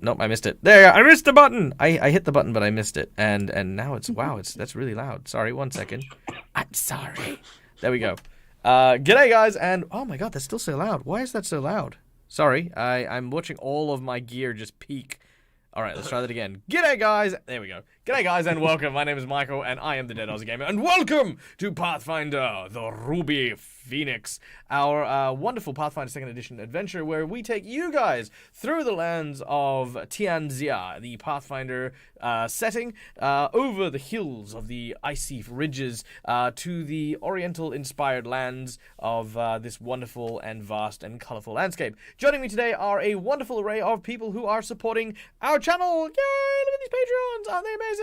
Nope, I missed it. There, I missed the button. I hit the button, but I missed it. And now it's wow. That's really loud. Sorry, 1 second. I'm sorry. There we go. G'day guys, and oh my god, that's still so loud. Why is that so loud? Sorry, I'm watching all of my gear just peak. All right, let's try that again. G'day guys. There we go. G'day guys and welcome. My name is Michael and I am the Dead Aussie Gamer and welcome to Pathfinder, the Ruby Phoenix, our wonderful Pathfinder 2nd Edition adventure where we take you guys through the lands of Tianxia, the Pathfinder setting, over the hills of the icy ridges to the oriental-inspired lands of this wonderful and vast and colorful landscape. Joining me today are a wonderful array of people who are supporting our channel. Yay! Look at these Patreons! Aren't they amazing?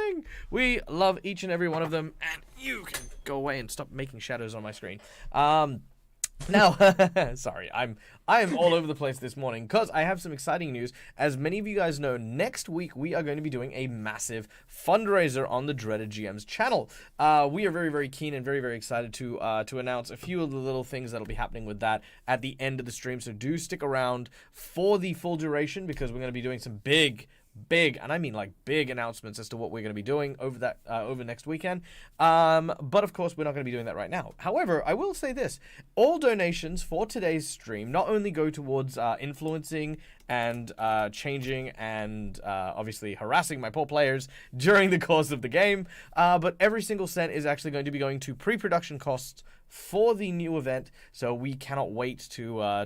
We love each and every one of them, and you can go away and stop making shadows on my screen. Now, sorry, I'm all over the place this morning because I have some exciting news. As many of you guys know, next week we are going to be doing a massive fundraiser on the Dreaded GM's channel. We are very, very keen and very, very excited to announce a few of the little things that'll be happening with that at the end of the stream. So do stick around for the full duration because we're going to be doing some big, and I mean like big announcements as to what we're going to be doing over next weekend. But of course, we're not going to be doing that right now. However, I will say this. All donations for today's stream not only go towards influencing and changing and obviously harassing my poor players during the course of the game, but every single cent is actually going to be going to pre-production costs for the new event, so we cannot wait to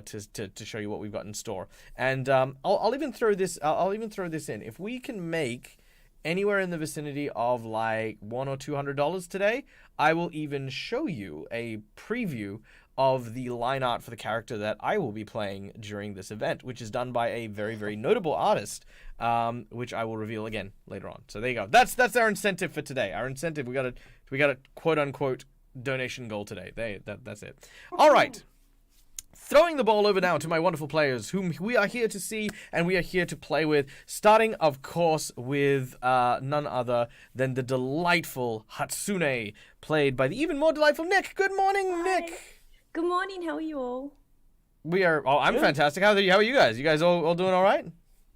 show you what we've got in store. And I'll even throw this. I'll even throw this in. If we can make anywhere in the vicinity of like $100 or $200 today, I will even show you a preview of the line art for the character that I will be playing during this event, which is done by a very, very notable artist, which I will reveal again later on. So there you go. That's our incentive for today. Our incentive. We got a quote unquote donation goal today. That's it. All right. Throwing the ball over now to my wonderful players whom we are here to see and we are here to play with, starting of course with none other than the delightful Hatsune, played by the even more delightful Nick. Good morning, Hi. Nick. Good morning. How are you all? We are. Oh, I'm fantastic. How are you guys? You guys all doing all right?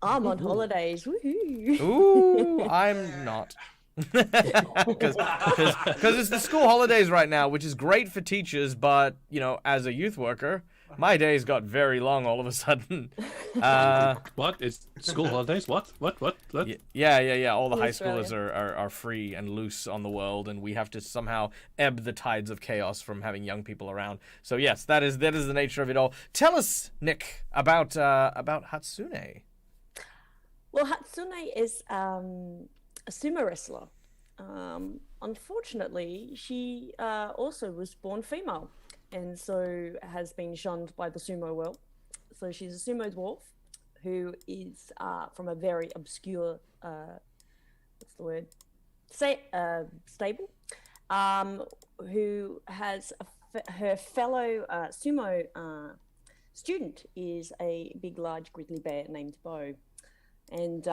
I'm on holidays. Woohoo! Ooh, I'm not. Because it's the school holidays right now, which is great for teachers, but you know, as a youth worker, my days got very long all of a sudden. What? It's school holidays? What? Yeah. All the high Australia. schoolers are free and loose on the world, and we have to somehow ebb the tides of chaos from having young people around. So yes, that is the nature of it all. Tell us, Nick, about Hatsune. Well, Hatsune is a sumo wrestler. Unfortunately, she also was born female, and so has been shunned by the sumo world. So she's a sumo dwarf who is from a very obscure, what's the word? Stable, who has her fellow sumo student is a big, large grizzly bear named Bo. And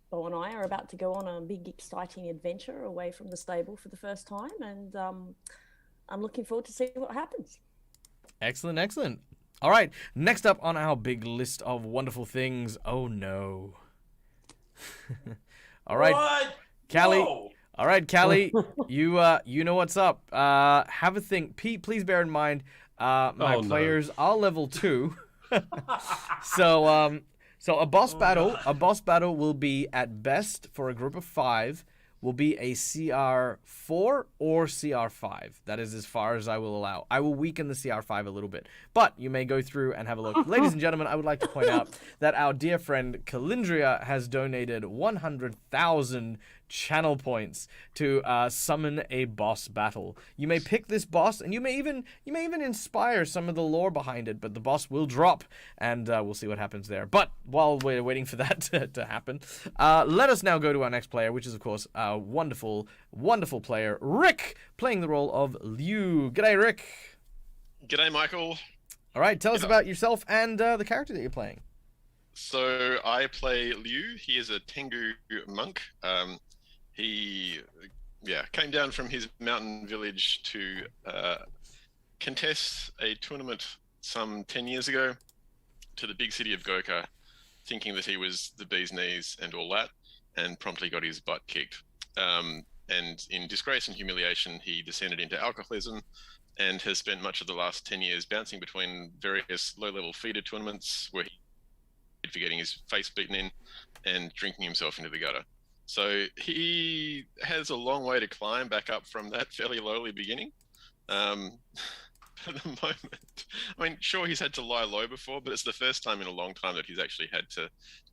Bo and I are about to go on a big, exciting adventure away from the stable for the first time, and I'm looking forward to see what happens. Excellent. All right, next up on our big list of wonderful things. Oh no. All right, What? Callie. No. All right, Callie, you know what's up. Have a think. Pete, please bear in mind, my players are level 2. So a boss battle will be at best for a group of 5 will be a CR4 or CR5. That is as far as I will allow. I will weaken the CR5 a little bit, but you may go through and have a look. Ladies and gentlemen, I would like to point out that our dear friend Calindria has donated 100,000 channel points to summon a boss battle. You may pick this boss, and you may even inspire some of the lore behind it, but the boss will drop, and we'll see what happens there. But while we're waiting for that to happen, let us now go to our next player, which is of course our wonderful player Rick, playing the role of Liu. G'day, Rick. G'day, Michael. All right, tell us about yourself and the character that you're playing. So I play Liu. He is a Tengu monk. He came down from his mountain village to contest a tournament some 10 years ago to the big city of Goka. thinking that he was the bee's knees and all that, and promptly got his butt kicked. And in disgrace and humiliation, he descended into alcoholism and has spent much of the last 10 years bouncing between various low-level feeder tournaments where he for getting his face beaten in and drinking himself into the gutter. So he has a long way to climb back up from that fairly lowly beginning. At the moment, I mean, sure, he's had to lie low before, but it's the first time in a long time that he's actually had to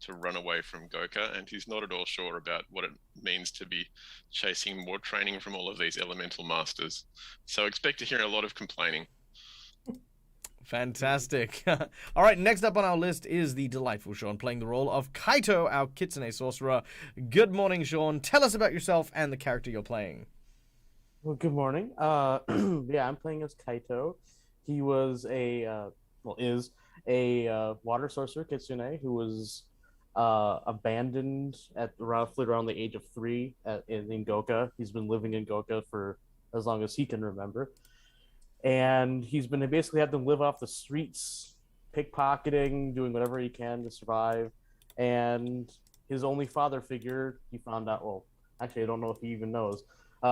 run away from Goka, and he's not at all sure about what it means to be chasing more training from all of these elemental masters. So expect to hear a lot of complaining. Fantastic. All right, next up on our list is the delightful Sean, playing the role of Kaito, our Kitsune sorcerer. Good morning, Sean. Tell us about yourself and the character you're playing. Well, good morning. Yeah, I'm playing as Kaito. He was is a water sorcerer Kitsune who was abandoned at roughly around the age of 3 in Goka. He's been living in Goka for as long as he can remember. And he's been basically had to live off the streets, pickpocketing, doing whatever he can to survive. And his only father figure, he found out, well, actually, I don't know if he even knows,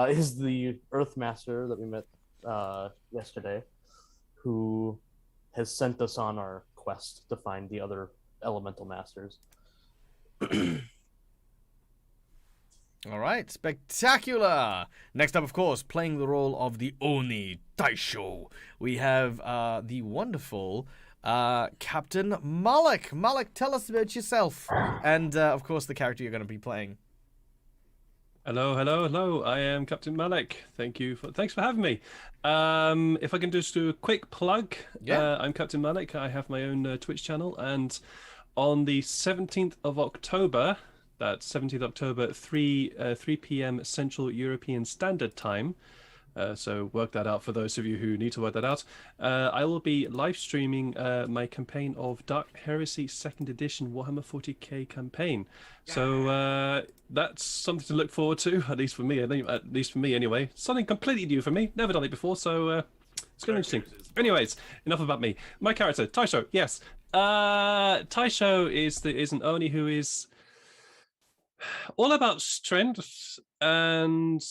is the Earth Master that we met yesterday, who has sent us on our quest to find the other elemental masters. All right, spectacular. Next up, of course, playing the role of the Oni Taisho, we have the wonderful Captain Malek. Malek, tell us about yourself and, of course, the character you're going to be playing. Hello. I am Captain Malek. Thanks for having me. If I can just do a quick plug, I'm Captain Malek. I have my own Twitch channel, and on the 17th of October, that's 17th October at 3 p.m. Central European Standard Time. So work that out for those of you who need to work that out. I will be live streaming my campaign of Dark Heresy 2nd Edition Warhammer 40k campaign. So that's something to look forward to, at least for me anyway. Something completely new for me. Never done it before, so it's going to be interesting. Anyways, enough about me. My character, Taisho. Yes, Taisho is an Oni who is all about strength and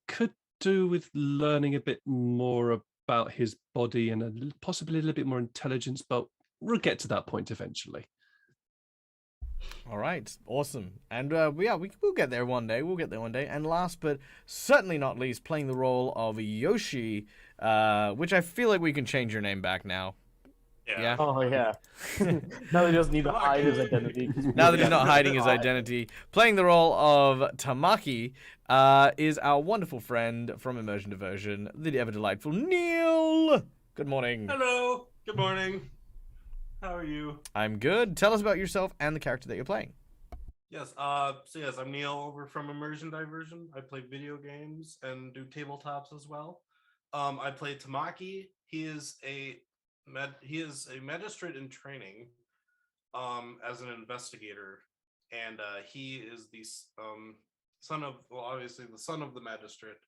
could do with learning a bit more about his body and possibly a little bit more intelligence, but we'll get to that point eventually. All right, awesome. And we'll get there one day. And last but certainly not least, playing the role of Yoshi, which I feel like we can change your name back now. Yeah. Oh, yeah. Now he doesn't need to hide his identity. Now that he's not hiding his identity. Playing the role of Tamaki is our wonderful friend from Immersion Diversion, the ever delightful Neil. Good morning. Hello. Good morning. How are you? I'm good. Tell us about yourself and the character that you're playing. Yes. Yes, I'm Neil over from Immersion Diversion. I play video games and do tabletops as well. I play Tamaki. He is a magistrate in training as an investigator, and he is the son of the magistrate,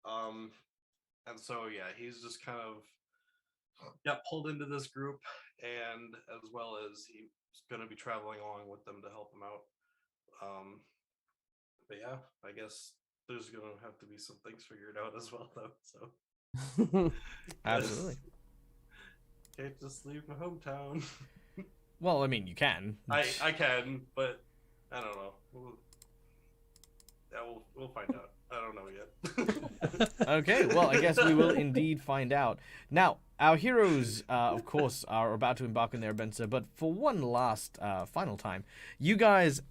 and so he's just kind of got pulled into this group, and as well as he's going to be traveling along with them to help him out. But I guess there's going to have to be some things figured out as well, though. So Absolutely. Can't just leave my hometown. Well, I mean, you can. I can, but I don't know. We'll find out. I don't know yet. Okay, well, I guess we will indeed find out. Now, our heroes, of course, are about to embark on their adventure, but for one last, final time, you guys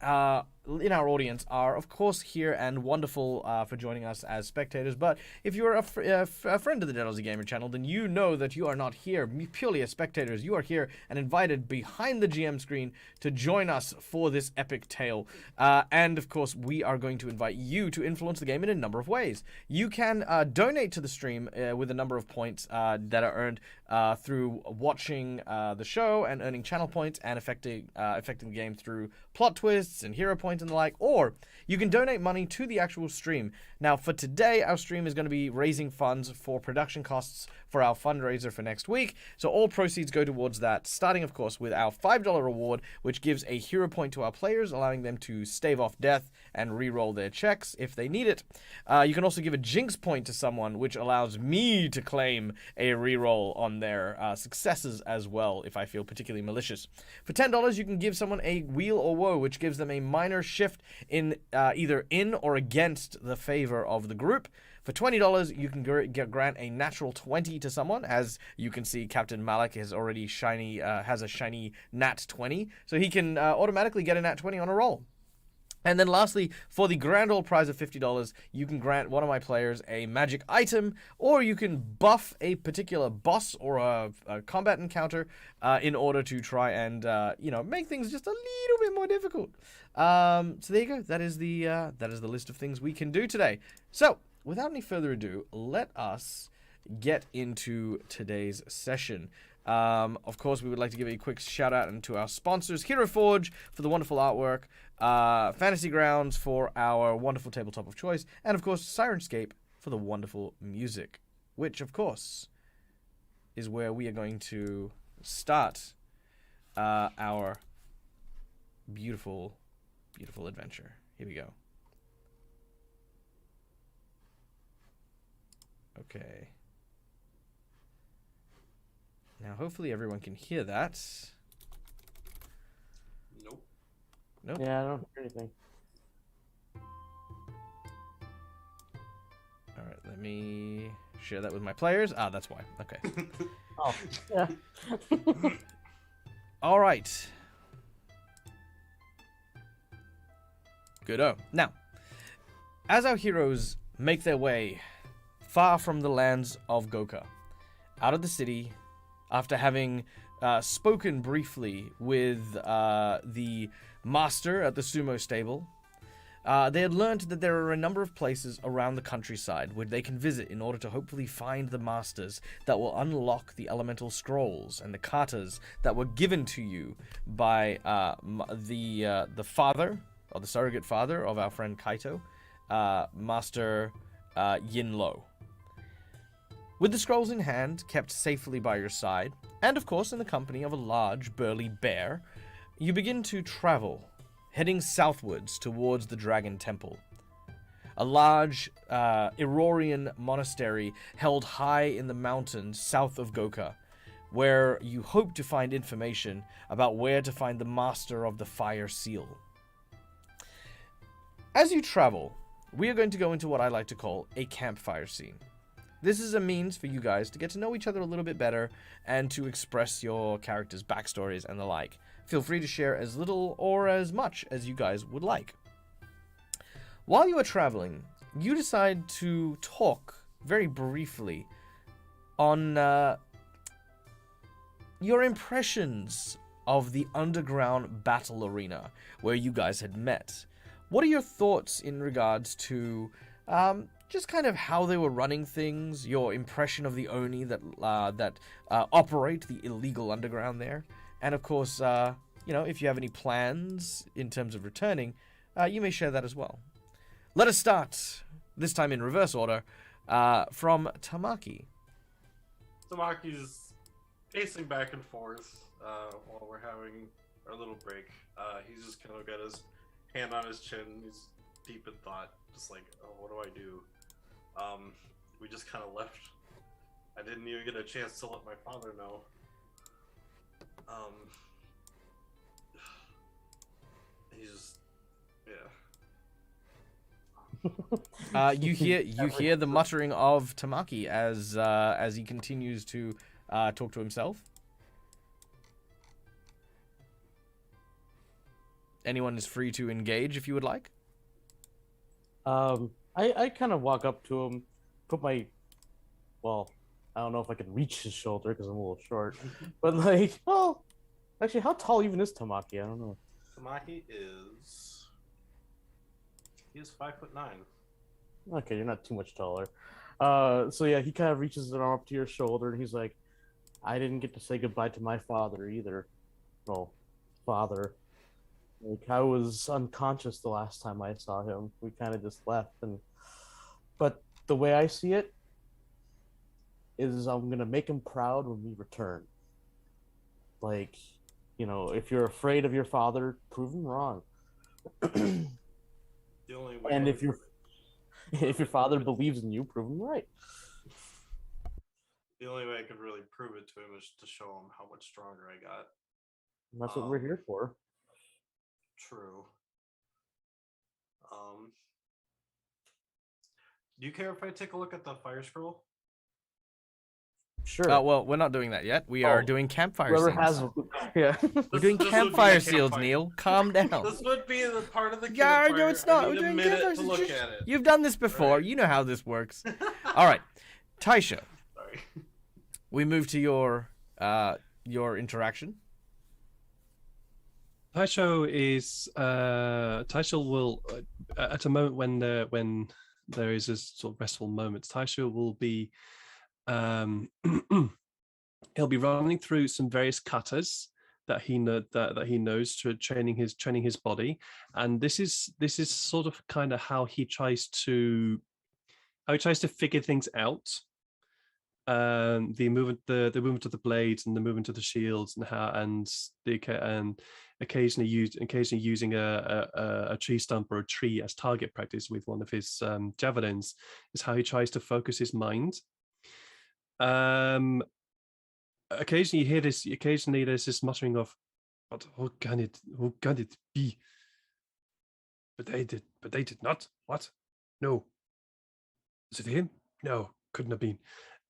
in our audience are, of course, here and wonderful for joining us as spectators, but if you're a friend of the Dead Aussie Gamer channel, then you know that you are not here purely as spectators. You are here and invited behind the GM screen to join us for this epic tale. And, of course, we are going to invite you to influence the game in a number of ways. You can donate to the stream with a number of points that are earned through watching the show and earning channel points and affecting the game through plot twists and hero points point and the like, or you can donate money to the actual stream. Now, for today, our stream is going to be raising funds for production costs for our fundraiser for next week. So all proceeds go towards that, starting, of course, with our $5 reward, which gives a hero point to our players, allowing them to stave off death and re-roll their checks if they need it. You can also give a jinx point to someone, which allows me to claim a re-roll on their successes as well, if I feel particularly malicious. For $10, you can give someone a wheel or woe, which gives them a minor shift in either in or against the favor of the group. For $20, you can grant a natural 20 to someone. As you can see, Captain Malek has already has a shiny nat 20, so he can automatically get a nat 20 on a roll. And then lastly, for the grand old prize of $50, you can grant one of my players a magic item, or you can buff a particular boss or a combat encounter in order to try and make things just a little bit more difficult. So there you go. That is the list of things we can do today. So without any further ado, let us get into today's session. Of course, we would like to give a quick shout out to our sponsors, Hero Forge for the wonderful artwork, Fantasy Grounds for our wonderful tabletop of choice, and of course, Sirenscape for the wonderful music, which of course is where we are going to start our beautiful, beautiful adventure. Here we go. Okay. Now, hopefully everyone can hear that. Nope. Nope. Yeah, I don't hear anything. All right, let me share that with my players. Ah, that's why. Okay. Oh, yeah. All right. Good-o. Now, as our heroes make their way far from the lands of Goka, out of the city, after having spoken briefly with the master at the sumo stable, they had learned that there are a number of places around the countryside where they can visit in order to hopefully find the masters that will unlock the elemental scrolls and the katas that were given to you by the father, or the surrogate father of our friend Kaito, Master Yinlo. With the scrolls in hand, kept safely by your side, and of course in the company of a large, burly bear, you begin to travel, heading southwards towards the Dragon Temple. A large Aurorian monastery held high in the mountains south of Goka, where you hope to find information about where to find the master of the Fire Seal. As you travel, we are going to go into what I like to call a campfire scene. This is a means for you guys to get to know each other a little bit better and to express your characters' backstories and the like. Feel free to share as little or as much as you guys would like. While you are traveling, you decide to talk very briefly on your impressions of the underground battle arena where you guys had met. What are your thoughts in regards to just kind of how they were running things, your impression of the Oni that operate the illegal underground there, and of course, if you have any plans in terms of returning, you may share that as well. Let us start, this time in reverse order, from Tamaki. Tamaki's pacing back and forth while we're having our little break. He's just kind of got his hand on his chin. He's deep in thought, just like, oh, what do I do? We just kind of left. I didn't even get a chance to let my father know. He's just, yeah. You hear the muttering of Tamaki as he continues to talk to himself. Anyone is free to engage if you would like. I kind of walk up to him, put my, well, I don't know if I can reach his shoulder because I'm a little short, but like, oh, actually, how tall even is Tamaki? I don't know. Tamaki is 5'9". Okay, you're not too much taller. So yeah, he kind of reaches an arm up to your shoulder, and he's like, "I didn't get to say goodbye to my father either. Well, father. Like I was unconscious the last time I saw him. We kind of just left, but the way I see it is, I'm gonna make him proud when we return. Like, if you're afraid of your father, prove him wrong. The only way. And if your father believes in you, prove him right. The only way I could really prove it to him is to show him how much stronger I got. And that's what we're here for. True. Do you care if I take a look at the fire scroll? Sure. Well, we're not doing that yet. We are doing campfire Whoever seals. has, yeah. We're doing This would be campfire the seals, campfire. Neil. Calm down. This would be the part of the Yeah, campfire. no, it's not. I We're need doing a minute campfire to seals. look at it. You've done this before. Right. You know how this works. All right, Taisho. Sorry. We move to your interaction. Taisho will at a moment when there is a sort of restful moment, Taisho will be he'll be running through some various katas that he knows to training his body, and this is sort of kind of how he tries to figure things out. The movement of the blades and the movement of the shields and occasionally using a tree stump or a tree as target practice with one of his javelins is how he tries to focus his mind. Occasionally there's this muttering of, but who can it be? But they did not. What? No. Is it him? No, couldn't have been.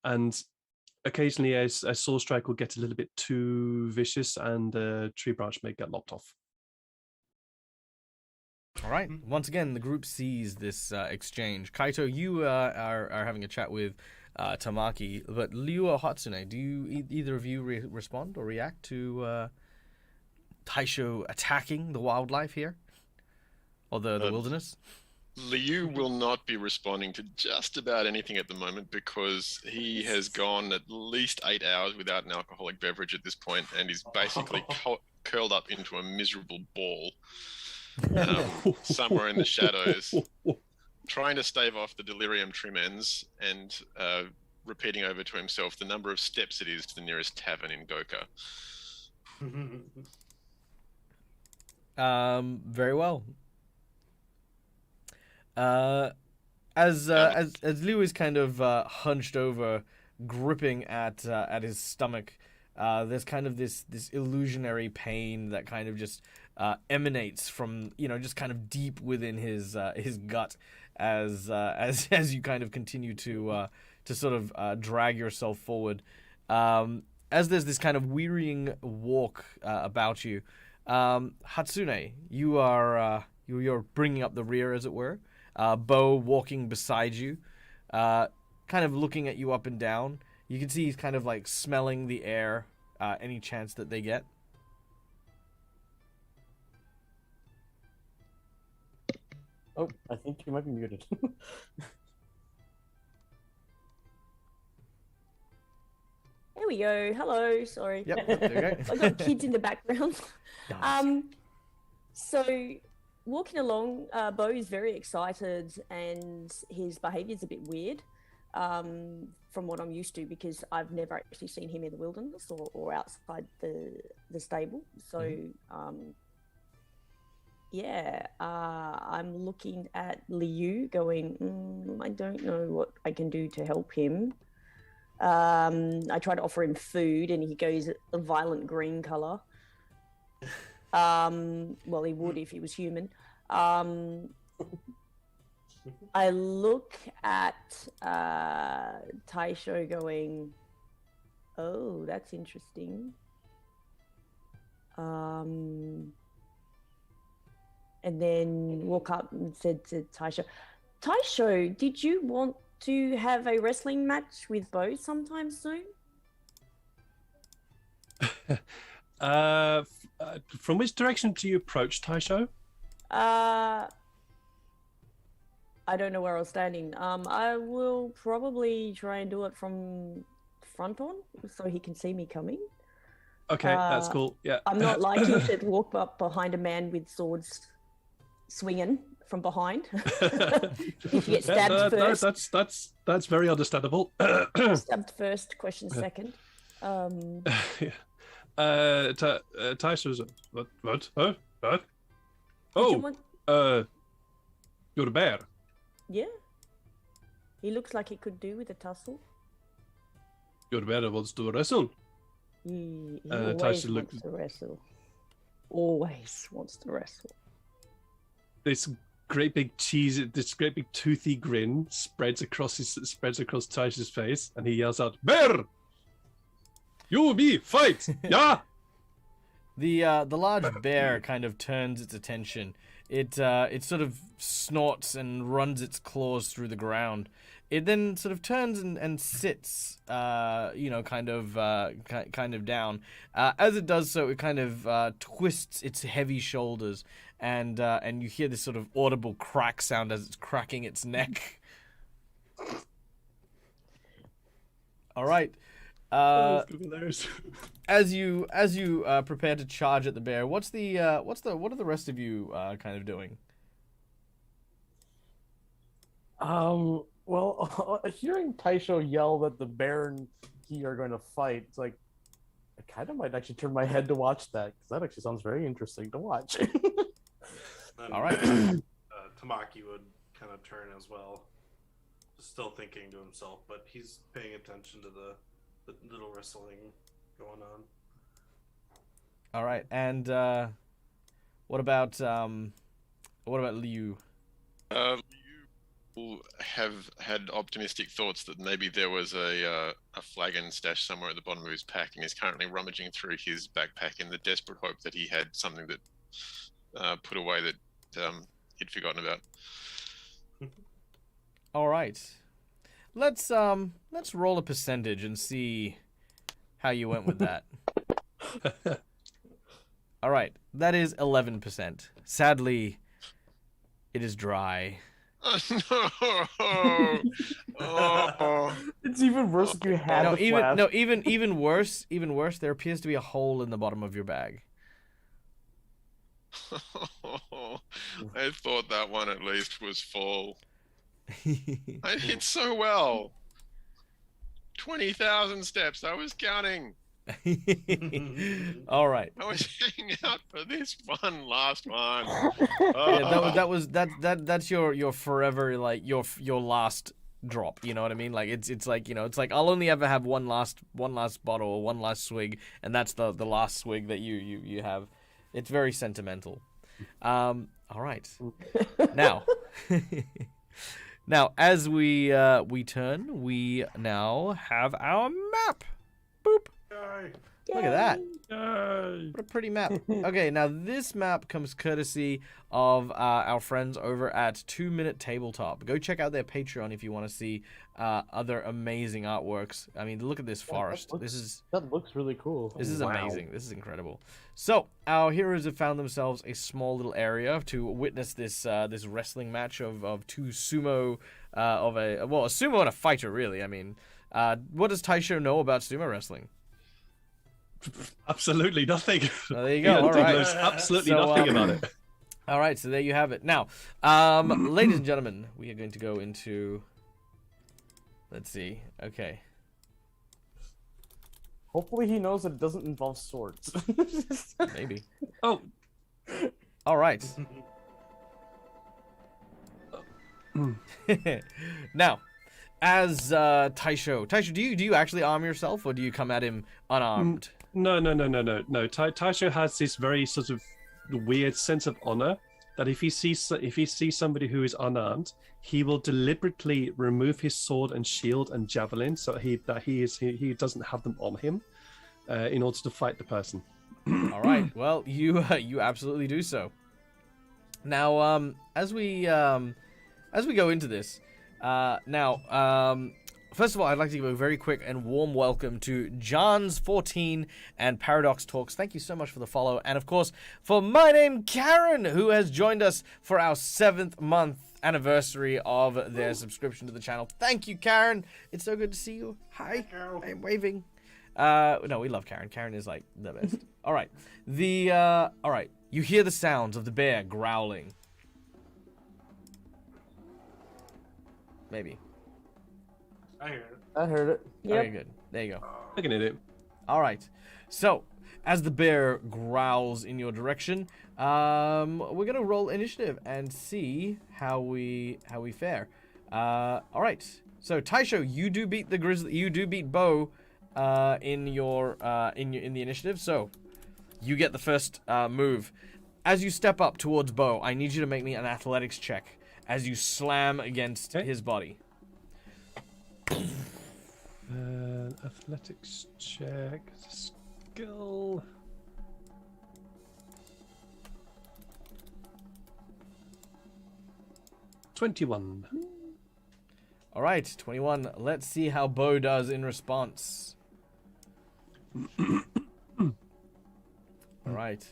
And occasionally a sword strike will get a little bit too vicious and a tree branch may get lopped off. All right. Once again, the group sees this exchange. Kaito, you are having a chat with Tamaki, but Liu or Hatsune, do you either of you respond or react to Taisho attacking the wildlife here? Or the wilderness? Liu will not be responding to just about anything at the moment because he has gone at least 8 hours without an alcoholic beverage at this point and is basically curled up into a miserable ball somewhere in the shadows, trying to stave off the delirium tremens and repeating over to himself the number of steps it is to the nearest tavern in Goka. Very well. As Liu is kind of hunched over, gripping at his stomach, there's kind of this illusionary pain that kind of just emanates from just kind of deep within his gut as you kind of continue to sort of drag yourself forward. As there's this kind of wearying walk about you, Hatsune, you're bringing up the rear, as it were. Bo walking beside you, kind of looking at you up and down. You can see he's kind of like smelling the air, any chance that they get. Oh, I think you might be muted. There we go. Hello. Sorry. Yep, there you go. I've got kids in the background. Nice. So walking along, Bo is very excited and his behavior is a bit weird from what I'm used to because I've never actually seen him in the wilderness or outside the stable. So, I'm looking at Liu going, I don't know what I can do to help him. I try to offer him food and he goes a violent green color. Well, he would if he was human. I look at Taisho going, oh, that's interesting. And then walk up and said to Taisho, did you want to have a wrestling match with Bo sometime soon? From which direction do you approach, Taisho? I don't know where I was standing. I will probably try and do it from front on so he can see me coming. Okay, that's cool. Yeah. I'm not liking to walk up behind a man with swords swinging from behind. If you get stabbed first. That's very understandable. Stabbed first, question second. Taisho's what? Huh? Did Oh, you want- you're a bear. Yeah. He looks like he could do with a tussle. Your bear wants to wrestle. He Taisho always looks- wants to wrestle. Always wants to wrestle. This great big toothy grin spreads across Taisho's face, and he yells out, "Bear! You me fight! Yeah!" The large bear kind of turns its attention. It sort of snorts and runs its claws through the ground. It then sort of turns and sits, kind of down. As it does so, it kind of twists its heavy shoulders, and you hear this sort of audible crack sound as it's cracking its neck. All right. As you prepare to charge at the bear, what are the rest of you kind of doing? Well, hearing Taisho yell that the bear and he are going to fight, it's like I kind of might actually turn my head to watch that because that actually sounds very interesting to watch. All right. Tamaki would kind of turn as well, still thinking to himself, but he's paying attention to the little wrestling going on. All right, and what about Liu? You have had optimistic thoughts that maybe there was a flagon stashed somewhere at the bottom of his pack, and is currently rummaging through his backpack in the desperate hope that he had something that put away that he'd forgotten about. All right, let's roll a percentage and see how you went with that. All right, that is 11%. Sadly, it is dry. Oh, no! Oh. It's even worse if you had the flask. Even worse. There appears to be a hole in the bottom of your bag. I thought that one at least was full. I did so well. 20,000 steps. I was counting. All right. I was hanging out for this one last one. Yeah, that's your forever, like your last drop. You know what I mean? Like it's like, it's like I'll only ever have one last bottle or one last swig, and that's the last swig that you have. It's very sentimental. All right. Now. Now, as we turn, we now have our map. Boop. Yay. Look at that. Yay. What a pretty map. Okay, now this map comes courtesy of our friends over at 2 Minute Tabletop. Go check out their Patreon if you want to see other amazing artworks. I mean, look at this forest. That looks really cool. This is Wow. amazing. This is incredible. So, our heroes have found themselves a small little area to witness this this wrestling match of two sumo, a sumo and a fighter, really. I mean, what does Taisho know about sumo wrestling? Absolutely nothing. Oh, there you go. All He right. knows absolutely So, nothing about it. All right, so there you have it. Now, ladies and gentlemen, we are going to go into... Let's see. Okay. Hopefully he knows that it doesn't involve swords. Maybe. Oh, All right. Now, as Taisho, do you actually arm yourself, or do you come at him unarmed? no. Taisho has this very sort of weird sense of honor that if he sees somebody who is unarmed, he will deliberately remove his sword and shield and javelin so he doesn't have them on him in order to fight the person. All right. Well, you absolutely do so. Now, as we go into this, first of all, I'd like to give a very quick and warm welcome to Johns14 and Paradox Talks. Thank you so much for the follow, and of course for my name Karen, who has joined us for our 7th month anniversary of their subscription to the channel. Thank you, Karen. It's so good to see you. Hi. I'm waving. No, we love Karen. Karen is like the best. All right. All right. You hear the sounds of the bear growling. Maybe. I hear it. I heard it. Yep. Okay, good. There you go. I can hit it. All right. So, as the bear growls in your direction, we're gonna roll initiative and see how we fare. All right. So, Taisho, you do beat the grizzly. You do beat Bo in the initiative. So, you get the first move. As you step up towards Bo, I need you to make me an athletics check as you slam against his body. Athletics check. Skill. $21. All right, 21. Let's see how Bo does in response. All right.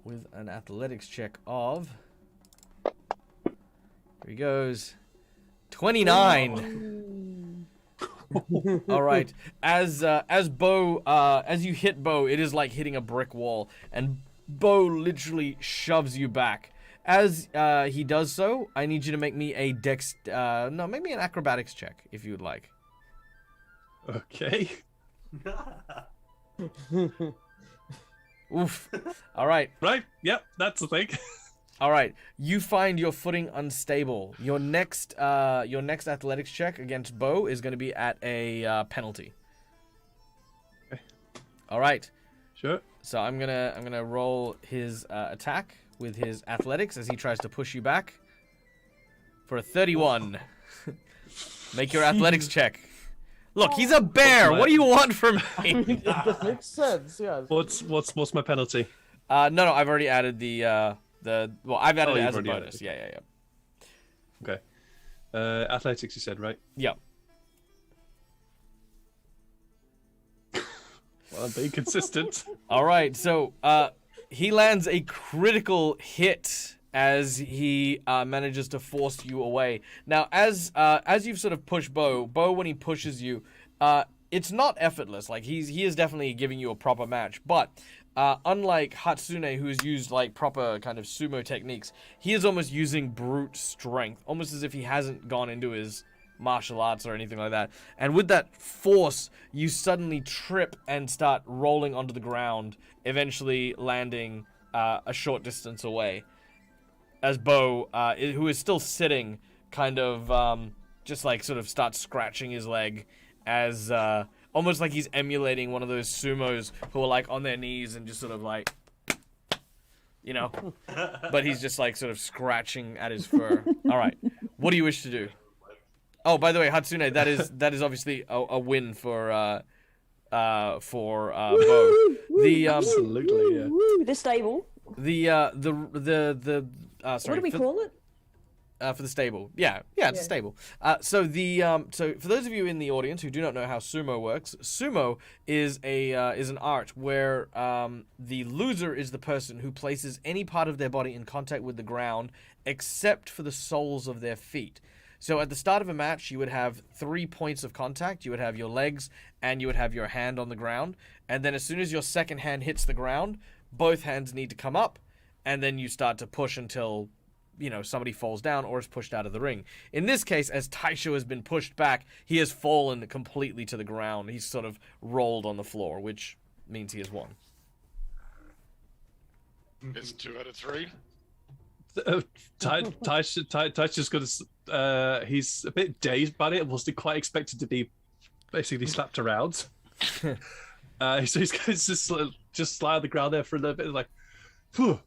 With an athletics check of... Here he goes. 29. All right. As you hit Bo, it is like hitting a brick wall, and Bo literally shoves you back. As he does so, I need you to make me a make me an acrobatics check if you would like. Okay. Oof. All right. Right. Yep. That's the thing. All right. You find your footing unstable. Your next athletics check against Bo is going to be at a penalty. Okay. All right. Sure. So I'm gonna roll his attack with his athletics as he tries to push you back for a 31. Make your athletics check. Look, he's a bear. What do you want from me? It makes sense. Yeah. What's my penalty? No, I've already added I've added it you've as a already bonus. added Yeah. Okay. Athletics, you said, right? Yep. Well, I'm being consistent. All right, so he lands a critical hit as he manages to force you away. Now, as you've sort of pushed Bo, when he pushes you, it's not effortless. Like he is definitely giving you a proper match, but unlike Hatsune, who's used like proper kind of sumo techniques, he is almost using brute strength, almost as if he hasn't gone into his martial arts or anything like that. And with that force, you suddenly trip and start rolling onto the ground, eventually landing a short distance away. As Bo, who is still sitting, kind of just like sort of starts scratching his leg, as almost like he's emulating one of those sumos who are like on their knees and just sort of like, you know, but he's just like sort of scratching at his fur. All right, what do you wish to do? Oh, by the way, Hatsune, that is obviously a win for Bo. Absolutely, yeah. Woo, the stable. Sorry, What do we call it? For the stable. Yeah, it's a stable. So for those of you in the audience who do not know how sumo works, sumo is an art where the loser is the person who places any part of their body in contact with the ground except for the soles of their feet. So at the start of a match, you would have 3 points of contact. You would have your legs and you would have your hand on the ground. And then as soon as your second hand hits the ground, both hands need to come up, and then you start to push until, you know, somebody falls down or is pushed out of the ring. In this case, as Taisho has been pushed back, he has fallen completely to the ground. He's sort of rolled on the floor, which means he has won. It's 2 out of 3. Taisho's got he's a bit dazed by it and wasn't quite expected to be basically slapped around. So he's going to just slide on the ground there for a little bit, like, phew.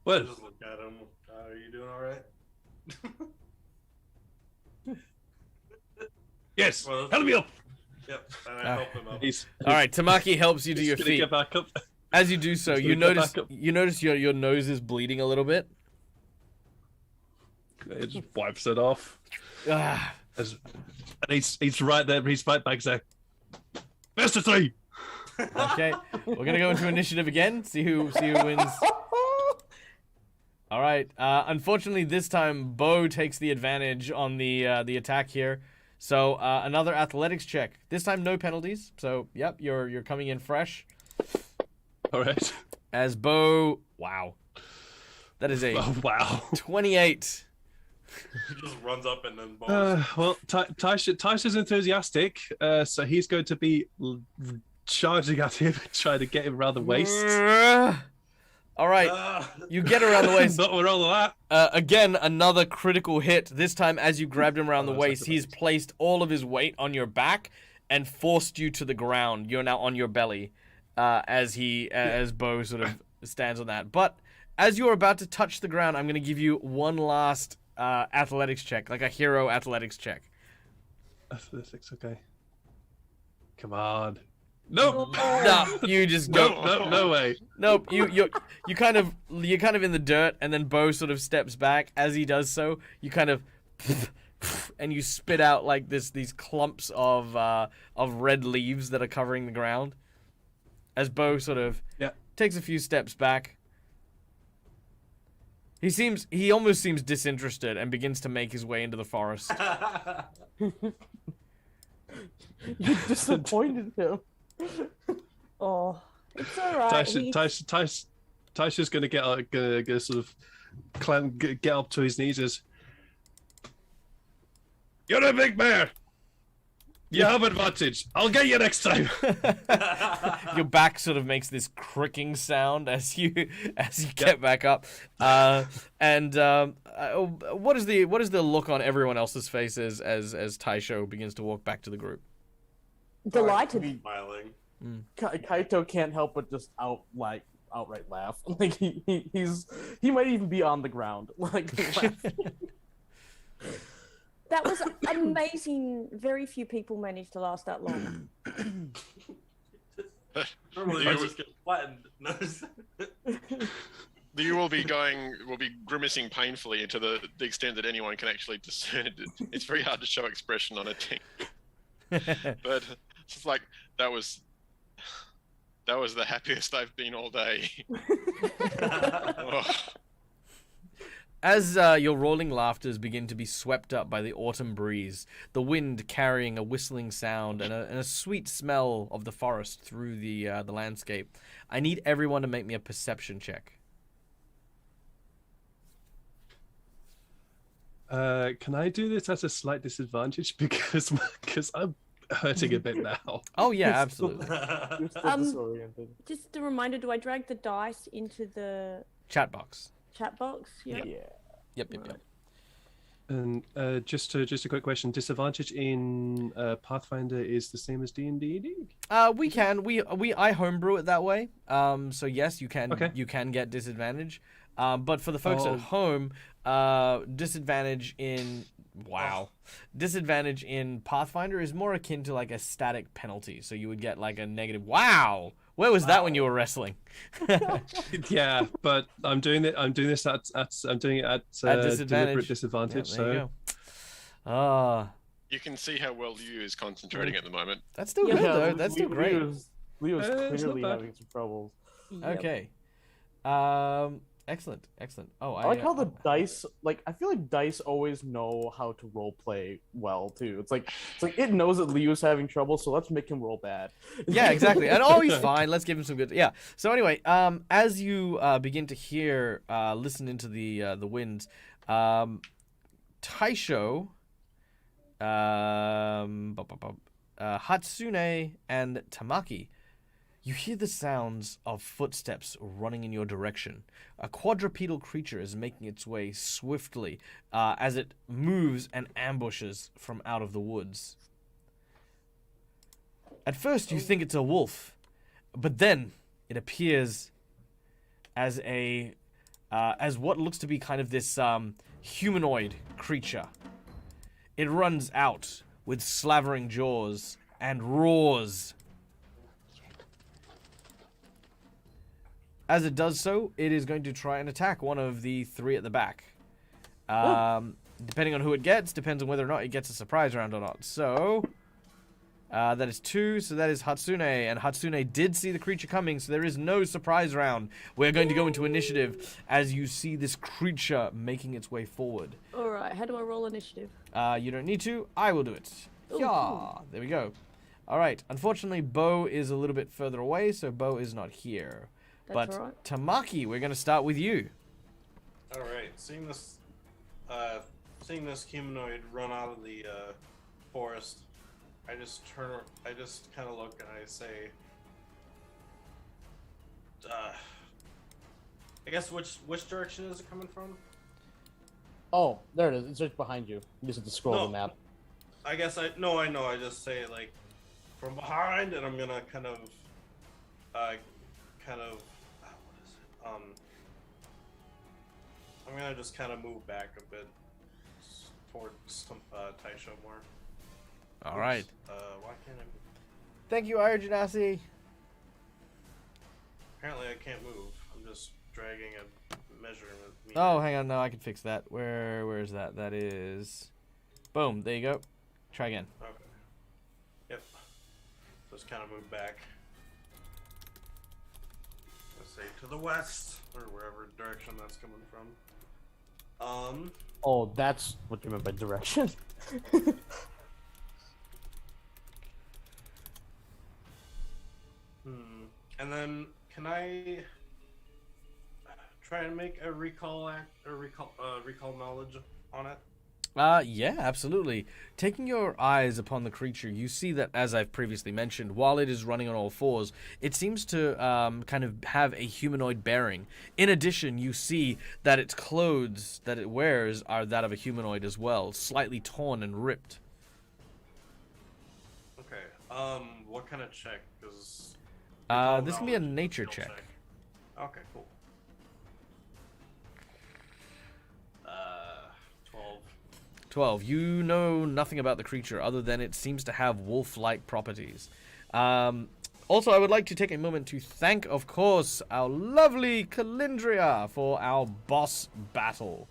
Well, Just look at him. Are you doing all right? yes, Well, help me up. Yep. And I help him up. All right, Tamaki helps you to your He's gonna feet. get back up. As you do so, He's you gonna get notice back up. your nose is bleeding a little bit. It just wipes it off. Ah, And he's right there. He's right back there. Best of 3. okay, we're gonna go into initiative again. See who wins. All right. Unfortunately, this time Bo takes the advantage on the attack here. So another athletics check. This time no penalties. So yep, you're coming in fresh. All right. As Bo, wow, that is a wow 28. He just runs up and then balls. Well, Taisho's enthusiastic, so he's going to be charging at him, trying to get him around the waist. All right, you get around the waist. Not with all of that. Again, another critical hit. This time, as you grabbed him around the waist, he's placed all of his weight on your back and forced you to the ground. You're now on your belly, as Bo sort of stands on that. But as you're about to touch the ground, I'm going to give you one last athletics check, like a hero athletics check. Athletics, okay. Come on. Nope. No, you just go. No way. Nope. You're kind of in the dirt, and then Bo sort of steps back. As he does so, you kind of and you spit out like these clumps of red leaves that are covering the ground. As Bo sort of takes a few steps back. He almost seems disinterested and begins to make his way into the forest. You disappointed him. Oh, it's all right. Taisho's gonna get sort of get up to his knees. As you're a big bear. You have advantage. I'll get you next time. Your back sort of makes this cricking sound as you get back up. What is the look on everyone else's faces as Taisho begins to walk back to the group? Delighted. Smiling. Kaito can't help but just outright laugh. Like he might even be on the ground. Like laughing. That was amazing. Very few people managed to last that long. Normally you just get flattened. You will be grimacing painfully to the extent that anyone can actually discern it. It's very hard to show expression on a thing. But it's like that was the happiest I've been all day. Oh. As your rolling laughters begin to be swept up by the autumn breeze, the wind carrying a whistling sound and a sweet smell of the forest through the landscape, I need everyone to make me a perception check. Can I do this at a slight disadvantage because I'm hurting a bit now? Oh yeah, absolutely. You're still disoriented. Just a reminder: do I drag the dice into the Chat box. chat box? Yeah. Yep. And just a quick question: disadvantage in Pathfinder is the same as D&D? I homebrew it that way. So yes, you can. Okay. You can get disadvantage. But for the folks at home, disadvantage in Pathfinder is more akin to like a static penalty. So you would get like a negative. Wow, where was that when you were wrestling? Yeah, but I'm doing it. I'm doing it at disadvantage. Deliberate disadvantage. Yeah, there you go. You can see how well Liu is concentrating at the moment. That's still good though. That's still great. Leo's it's clearly not bad. having some troubles. Yep. Okay. Excellent. Oh, I like how the dice, like, I feel like dice always know how to role play well too. It's like it knows that Leo's having trouble, so let's make him roll bad. Yeah, exactly. And he's fine. Let's give him some good. Yeah. So anyway, as you begin to hear, listen into the winds, Taisho, Hatsune, and Tamaki, you hear the sounds of footsteps running in your direction. A quadrupedal creature is making its way swiftly as it moves and ambushes from out of the woods. At first, you think it's a wolf, but then it appears as as what looks to be kind of this humanoid creature. It runs out with slavering jaws and roars. As it does so, it is going to try and attack one of the three at the back. Depending on who it gets, depends on whether or not it gets a surprise round or not. So, that is 2, so that is Hatsune. And Hatsune did see the creature coming, so there is no surprise round. We're going to go into initiative as you see this creature making its way forward. All right. How do I roll initiative? You don't need to. I will do it. Yeah, there we go. All right. Unfortunately, Bo is a little bit further away, so Bo is not here. That's But all right. Tamaki, we're going to start with you. All right, seeing this humanoid run out of the forest, I just kind of look and I say, I guess which direction is it coming from? Oh, there it is. It's right behind you. You just have to scroll No. the map. I guess I know. I just say like from behind, and I'm gonna kind of what is it? I'm gonna just kind of move back a bit towards Taisho more. All right. Why can't I move? Thank you, Arjanasi. Apparently I can't move. I'm just dragging a measurement meter. Oh, hang on. No, I can fix that. Where is that? That is... Boom. There you go. Try again. Okay. Yep. Just kind of move back. Let's say to the west, or wherever direction that's coming from. Oh, that's what you meant by direction. And then can I try and make a recall knowledge on it? Yeah, absolutely. Taking your eyes upon the creature, you see that, as I've previously mentioned, while it is running on all fours, it seems to kind of have a humanoid bearing. In addition, you see that its clothes that it wears are that of a humanoid as well, slightly torn and ripped. Okay. What kind of check? Because This can be a nature check. Okay, cool. 12. 12. You know nothing about the creature other than it seems to have wolf-like properties. Also, I would like to take a moment to thank, of course, our lovely Calindria for our boss battle.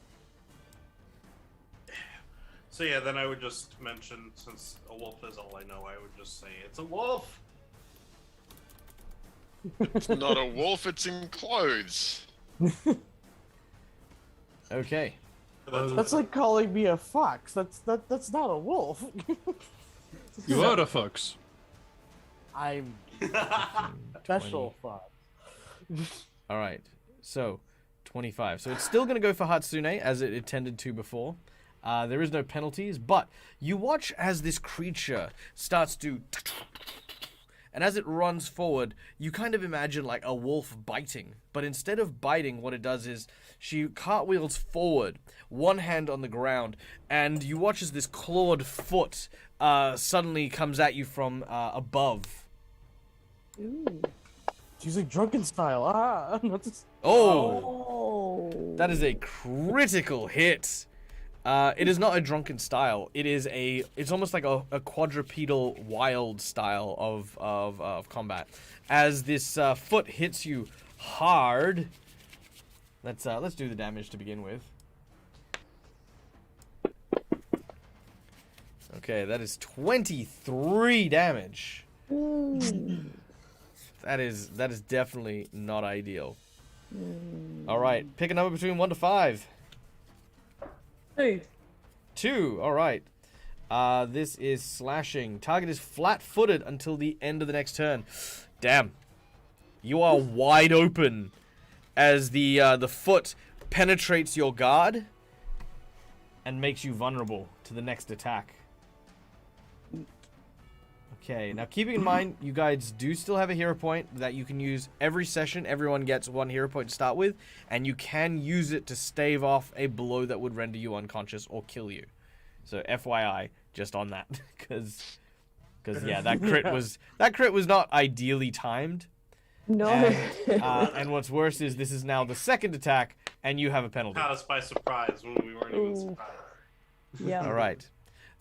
So yeah, then I would just mention, since a wolf is all I know, I would just say it's a wolf. It's not a wolf, it's in clothes. Okay. That's like calling me a fox. That's not a wolf. You are a fox. I'm special fox. All right. So, 25. So it's still going to go for Hatsune as it intended to before. There is no penalties, but you watch as this creature starts to... And as it runs forward, you kind of imagine like a wolf biting. But instead of biting, what it does is she cartwheels forward, one hand on the ground, and you watch as this clawed foot suddenly comes at you from above. Ooh. She's like drunken style. Ah, Oh! Oh. That is a critical hit. It is not a drunken style. It's almost like a quadrupedal wild style of combat. As this foot hits you hard, let's do the damage to begin with. Okay, that is 23 damage. That is definitely not ideal. All right, pick a number between 1 to 5. 2. 2, alright. This is slashing. Target is flat-footed until the end of the next turn. Damn. You are wide open as the foot penetrates your guard and makes you vulnerable to the next attack. Okay, now keeping in mind, you guys do still have a hero point that you can use every session. Everyone gets 1 hero point to start with, and you can use it to stave off a blow that would render you unconscious or kill you. So FYI, just on that, because yeah, that crit was not ideally timed. No. And what's worse is this is now the second attack, and you have a penalty. Caught us by surprise when we weren't even surprised. Yeah. All right.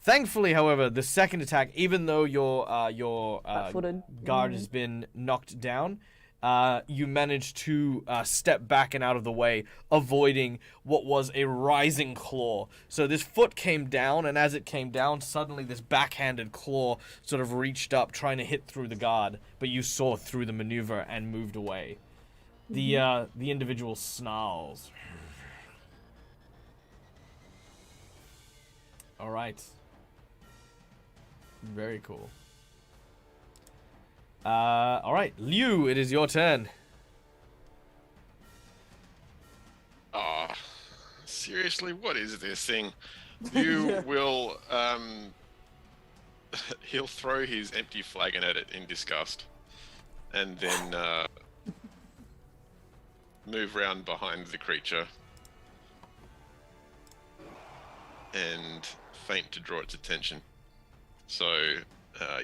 Thankfully, however, the second attack, even though your Flat-footed. guard has been knocked down, you managed to step back and out of the way, avoiding what was a rising claw. So this foot came down, and as it came down, suddenly this backhanded claw sort of reached up, trying to hit through the guard, but you saw through the maneuver and moved away. The individual snarls. All right. Very cool. All right, Liu, it is your turn. Ah, seriously, what is this thing? You will, he'll throw his empty flagon at it in disgust, and then move round behind the creature and feint to draw its attention. So,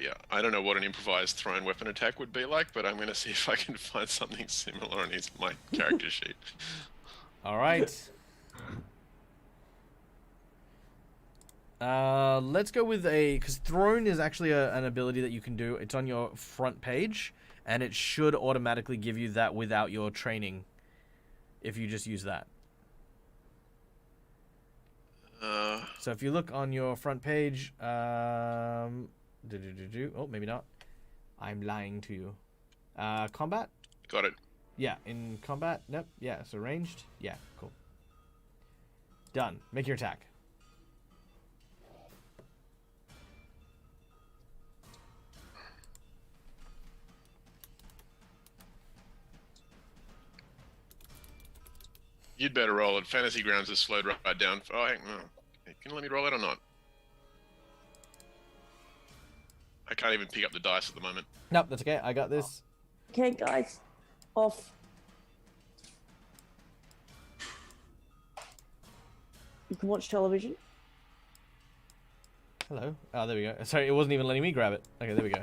yeah, I don't know what an improvised thrown weapon attack would be like, but I'm going to see if I can find something similar on my character sheet. All right. Let's go with because thrown is actually an ability that you can do. It's on your front page, and it should automatically give you that without your training, if you just use that. So if you look on your front page, oh, maybe not. I'm lying to you. Combat? Got it. Yeah, in combat. Nope. Yeah, so ranged. Yeah, cool. Done. Make your attack. You'd better roll it. Fantasy Grounds has slowed right down. Oh, can you let me roll it or not? I can't even pick up the dice at the moment. Nope, that's okay. I got this. Okay, guys. Off. You can watch television. Hello. Oh, there we go. Sorry, it wasn't even letting me grab it. Okay, there we go.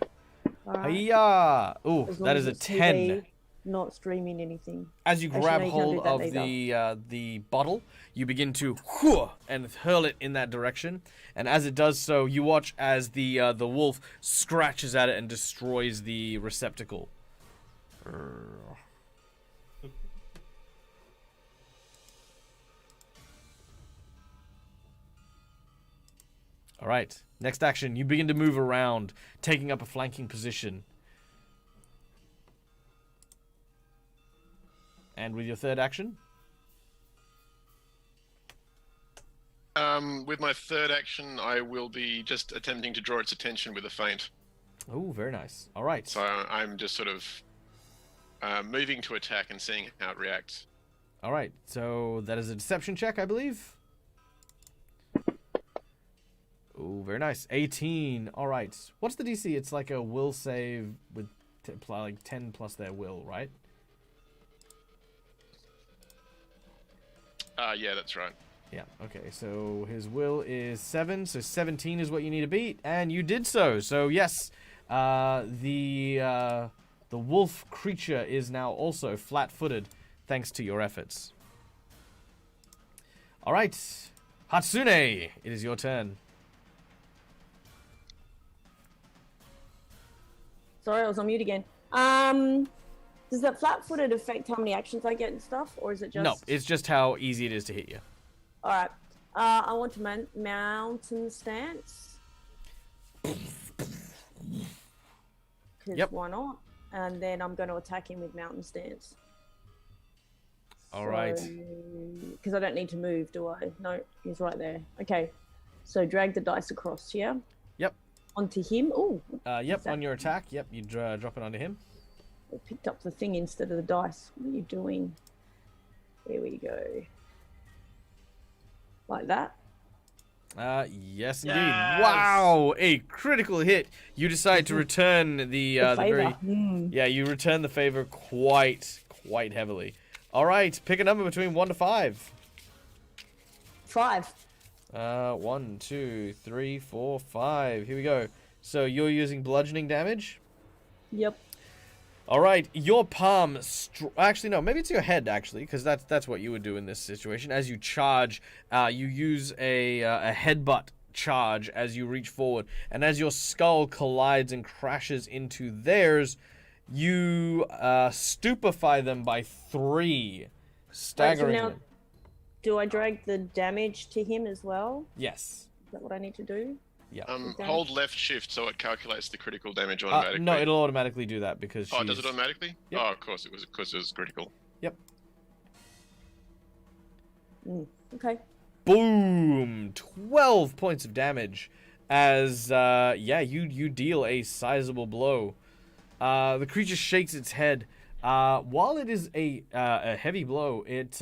Alright. Hiya! Ooh, As long that as is a it's 10. TV, not streaming anything. As you Actually, grab no, you can't hold do that of either. the bottle, you begin to and hurl it in that direction. And as it does so, you watch as the wolf scratches at it and destroys the receptacle. All right. Next action, you begin to move around, taking up a flanking position. And with your third action? With my third action, I will be just attempting to draw its attention with a feint. Oh, very nice. All right. So I'm just sort of moving to attack and seeing how it reacts. All right. So that is a deception check, I believe. Oh, very nice. 18. All right. What's the DC? It's like a will save with like 10 plus their will, right? Yeah, that's right. Yeah, okay, so his will is 7, so 17 is what you need to beat, and you did so. So yes, the wolf creature is now also flat-footed, thanks to your efforts. All right, Hatsune, it is your turn. Sorry, I was on mute again. Does that flat-footed affect how many actions I get and stuff, or is it just? No, it's just how easy it is to hit you. All right. I want to mountain stance. Yep. Why not? And then I'm going to attack him with mountain stance. All right. Because I don't need to move, do I? No, he's right there. Okay. So drag the dice across here. Yep. Onto him. Oh. Yep, on your attack. Yep, you drop it onto him. I picked up the thing instead of the dice. What are you doing? There we go. Like that. Yes, indeed. Yes! Wow, a critical hit. You decide to return the favor. yeah, you return the favor quite heavily. All right, pick a number between 1 to 5. 5. 1, 2, 3, 4, 5. Here we go. So you're using bludgeoning damage. Yep. All right, your palm. Actually, no, maybe it's your head. Actually, because that's what you would do in this situation. As you charge, you use a headbutt charge as you reach forward, and as your skull collides and crashes into theirs, you stupefy them by 3, staggering now, them. do I drag the damage to him as well? Yes. Is that what I need to do? Yeah. Hold left shift so it calculates the critical damage automatically. No, it'll automatically do that because. Oh, does it automatically? Yep. Oh, of course it was critical. Yep. Okay. Boom! 12 points of damage. as you deal a sizable blow. The creature shakes its head. While it is a heavy blow, it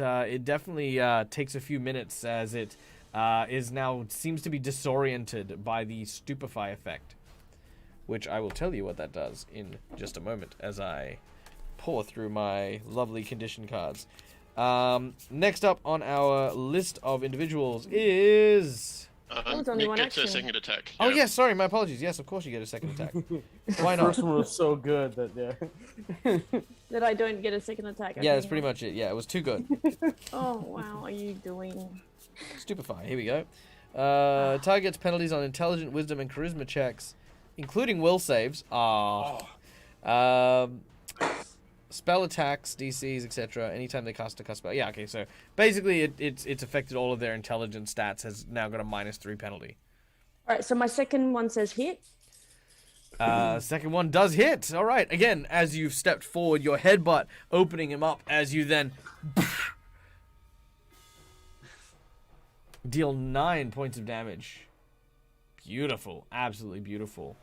definitely takes a few minutes as it seems to be disoriented by the stupefy effect, which I will tell you what that does in just a moment as I pour through my lovely condition cards. Next up on our list of individuals is... was only Nick one gets a action. second attack. Oh, yeah. yes, sorry, my apologies. Yes, of course you get a second attack. Why The not? first one was so good that That I don't get a second attack. Yeah, okay. that's pretty much it. Yeah, it was too good. Oh wow, are you doing? Stupefy. Here we go. Targets penalties on intelligent, wisdom, and charisma checks, including will saves. Spell attacks, DCs, etc. Anytime they cast a spell. Yeah, okay. So basically, it's affected all of their intelligence stats. Has now got a -3 penalty. All right, so my second one says hit. Second one does hit. All right. Again, as you've stepped forward, your headbutt opening him up as you then deal 9 points of damage. Beautiful. Absolutely beautiful.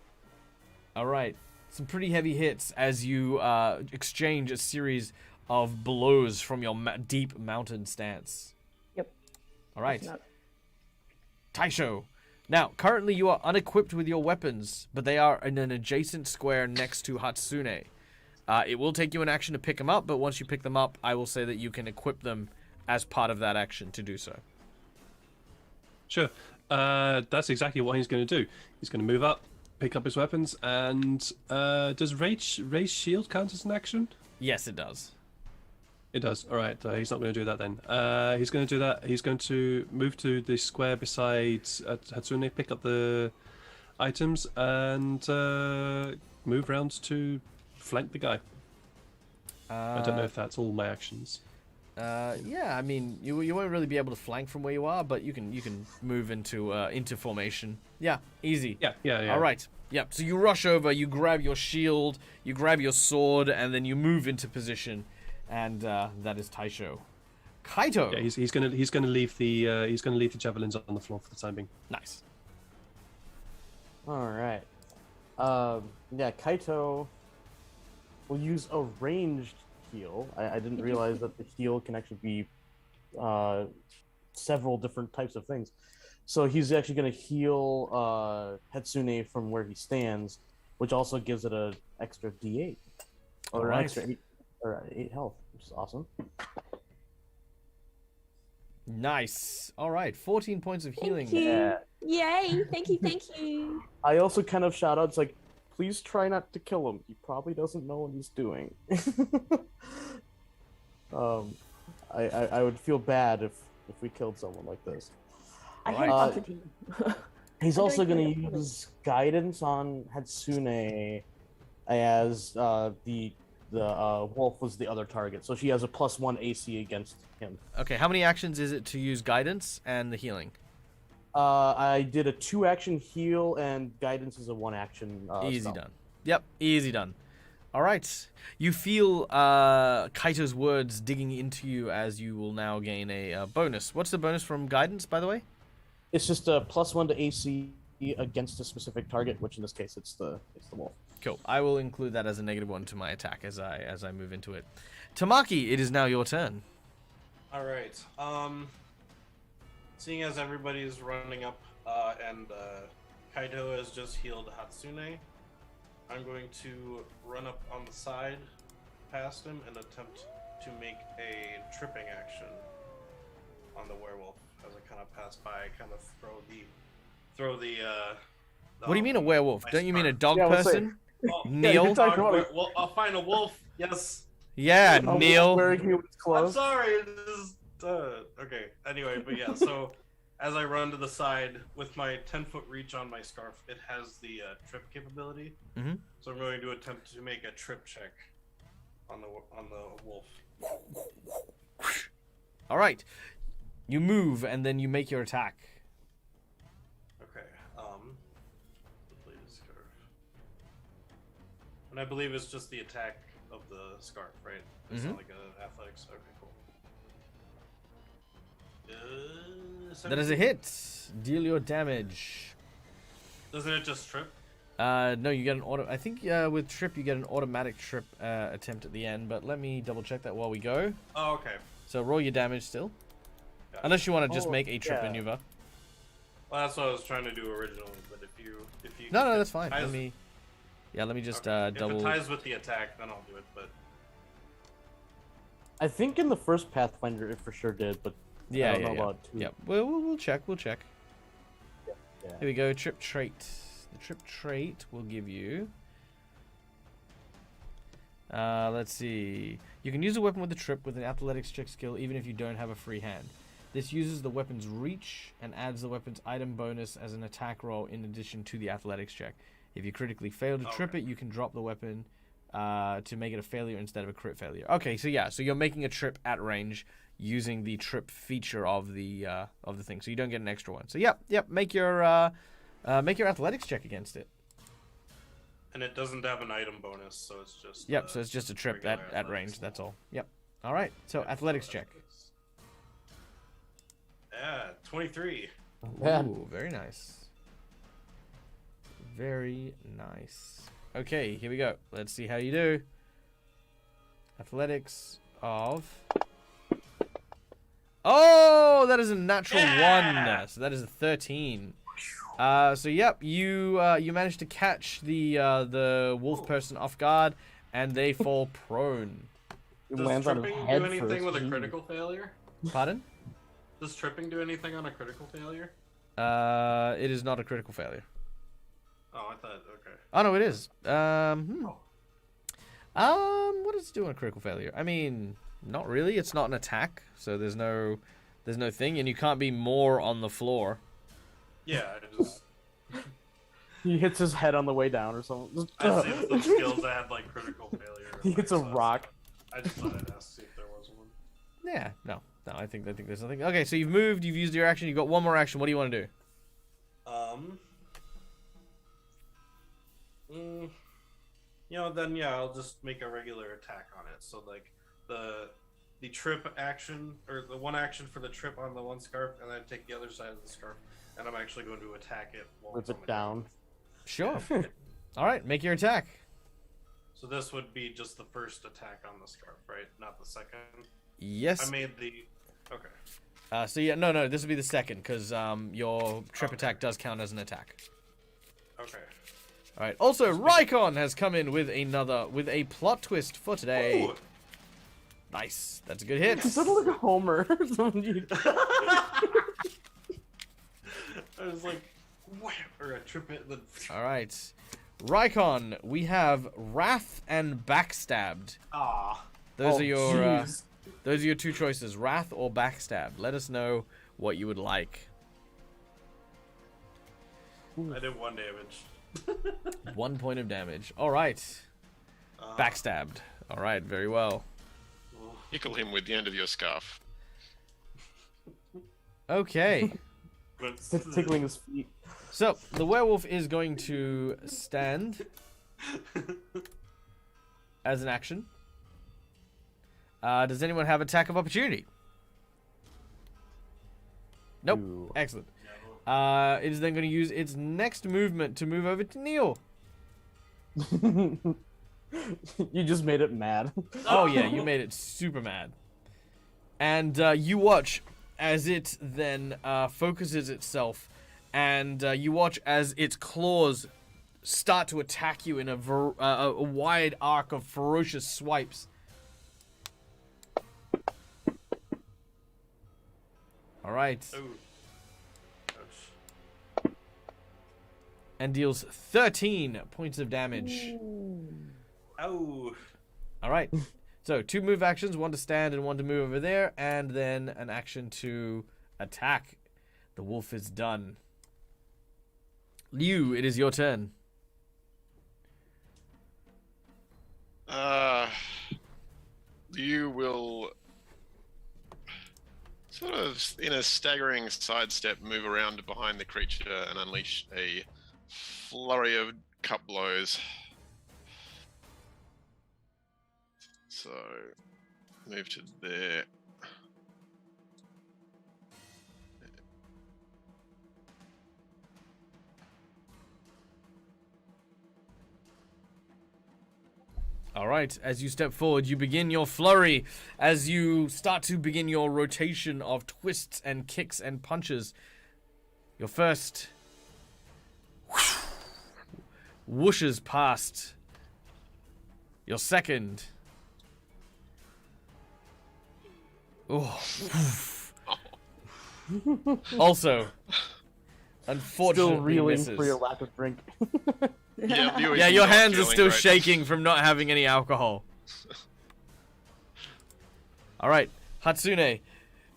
All right. Some pretty heavy hits as you exchange a series of blows from your deep mountain stance. Yep. All right. That's not- Taisho. Now, currently you are unequipped with your weapons, but they are in an adjacent square next to Hatsune. It will take you an action to pick them up, but once you pick them up, I will say that you can equip them as part of that action to do so. Sure. That's exactly what he's going to do. He's going to move up, pick up his weapons, and does Raise Shield count as an action? Yes, it does. It does. All right. He's not going to do that then. He's going to do that. He's going to move to the square beside Hatsune, pick up the items, and move round to flank the guy. I don't know if that's all my actions. Yeah, I mean, you won't really be able to flank from where you are, but you can move into formation. Yeah, easy. Yeah. All right. Yep. So you rush over, you grab your shield, you grab your sword, and then you move into position. And that is Taisho. Kaito. Yeah, he's going to leave the javelins on the floor for the time being. Nice. All right. Yeah, Kaito will use a ranged heal. I didn't realize that the heal can actually be several different types of things. So he's actually going to heal Hatsune from where he stands, which also gives it an extra D8 or an extra 8 health, which is awesome. Nice. All right, 14 points of healing. Thank you. Yeah. Yay! Thank you. I also kind of shout out, it's like, please try not to kill him. He probably doesn't know what he's doing. I would feel bad if we killed someone like this. I headbutted him. He's I also don't going think to use guidance on Hatsune as the wolf was the other target. So she has a +1 AC against him. Okay, how many actions is it to use guidance and the healing? I did a 2-action heal, and guidance is a 1-action Easy spell. done. Yep, easy done. All right. You feel Kaito's words digging into you as you will now gain a bonus. What's the bonus from guidance, by the way? It's just a +1 to AC against a specific target, which in this case it's the wolf. Cool. I will include that as a -1 to my attack as I move into it. Tamaki, it is now your turn. All right. Seeing as everybody's running up and Kaito has just healed Hatsune, I'm going to run up on the side past him and attempt to make a tripping action on the werewolf as I kind of pass by. I kind of throw the What do you mean a werewolf? my Don't you mean a scarf. dog Yeah, let's say- person? Oh, Neil? you're talking about well, I'll find a wolf. Yes. Yeah, A wolf Neil. wearing human I'm clothes. sorry. This is okay. Anyway, but yeah. So as I run to the side with my 10-foot reach on my scarf, it has the trip capability. Mhm. So I'm going to attempt to make a trip check on the wolf. All right. You move and then you make your attack. Okay. Complete the scarf. And I believe it's just the attack of the scarf, right? It's not like an athletics. Okay, cool. That is a hit. Deal your damage. Doesn't it just trip? No, you get an auto. I think with trip you get an automatic trip attempt at the end. But let me double check that while we go. Oh, okay. So roll your damage still, Gotcha. unless you want to just Oh, make a trip yeah. maneuver. Well, that's what I was trying to do originally, but if you No, that's fine. ties- Let me just okay. double. If it ties with the attack, then I'll do it. But I think in the first Pathfinder it for sure did, but Yeah, I don't yeah, know yeah. about two. Yeah, we'll check. We'll check. Yeah. Here we go. Trip trait. The trip trait will give you. Let's see. You can use a weapon with a trip with an athletics check skill, even if you don't have a free hand. This uses the weapon's reach and adds the weapon's item bonus as an attack roll in addition to the athletics check. If you critically fail to trip it, you can drop the weapon to make it a failure instead of a crit failure. Okay, so yeah, so you're making a trip at range using the trip feature of the thing, so you don't get an extra one. So yep, make your athletics check against it. and it doesn't have an item bonus, so it's just Yep, so it's just a trip regular at athletics. range. That's all. Yep. All right. So athletics check. Yeah, 23. Yeah. Ooh, very nice. Very nice. Okay, here we go. Let's see how you do. Athletics of. Oh, that is a natural one. So that is a 13. So yep, you managed to catch the wolf person off guard, and they fall prone. It Does lands on his tripping head do anything first. with a Jeez. critical failure? Pardon? Does tripping do anything on a critical failure? It is not a critical failure. Oh, I thought, okay. Oh no, it is. What does it do on a critical failure? I mean, not really. It's not an attack, so there's no thing, and you can't be more on the floor. Yeah, I just He hits his head on the way down or something. I saved some skills that had like critical failure. He hits a so rock. I just thought I'd ask to see if there was one. Yeah, no. I think there's nothing. Okay, so you've moved, you've used your action, you've got one more action. What do you want to do? Then yeah, I'll just make a regular attack on it. So like the trip action, or the one action for the trip on the one scarf, and then take the other side of the scarf, and I'm actually going to attack it while Whip it's on it the down. ground. Sure. All right, make your attack. So this would be just the first attack on the scarf, right? Not the second. Yes. I made the okay. So yeah, no, this would be the second, because your trip attack does count as an attack. Okay. All right. Also, Rykon has come in with a plot twist for today. Ooh. Nice. That's a good hit. He sounded like a Homer. I was like, wham, or a trip it. Then... All right. Rykon, we have Wrath and Backstabbed. Ah. Those Oh, are your jeez. those are your two choices, Wrath or Backstab. Let us know what you would like. I did 1 damage. 1 point of damage. All right. Backstabbed. All right, very well. Tickle him with the end of your scarf. Okay. But Tickling his feet. So, the werewolf is going to stand as an action. Does anyone have attack of opportunity? Nope. Ooh. Excellent. It is then going to use its next movement to move over to Neil. You just made it mad. Oh yeah, you made it super mad. And you watch as it then focuses itself, and you watch as its claws start to attack you in a wide arc of ferocious swipes. All right. Ooh. And deals 13 points of damage. Oh. All right. So 2 move actions, 1 to stand and 1 to move over there, and then an action to attack. The wolf is done. Liu, it is your turn. You will sort of, in a staggering sidestep, move around behind the creature and unleash a flurry of cup blows. So, move to there. All right, as you step forward, you begin your flurry. As you start to begin your rotation of twists and kicks and punches, your first whooshes past. Your second. Oh. Also, unfortunately, Still reeling misses. for your lack of drink. Yeah, Yeah, your hands are still shaking from not having any alcohol. Alright, Hatsune.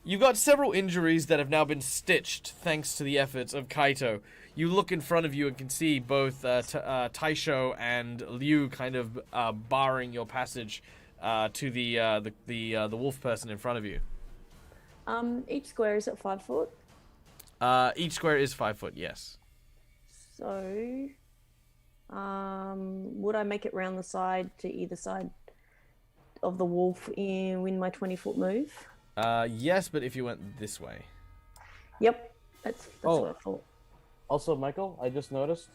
You've got several injuries that have now been stitched thanks to the efforts of Kaito. You look in front of you and can see both Taisho and Liu kind of barring your passage to the wolf person in front of you. Each square is at 5 foot. Each square is 5 foot, yes. So, would I make it round the side to either side of the wolf and win my 20-foot move? Yes, but if you went this way. Yep, that's what I thought. Also, Michael, I just noticed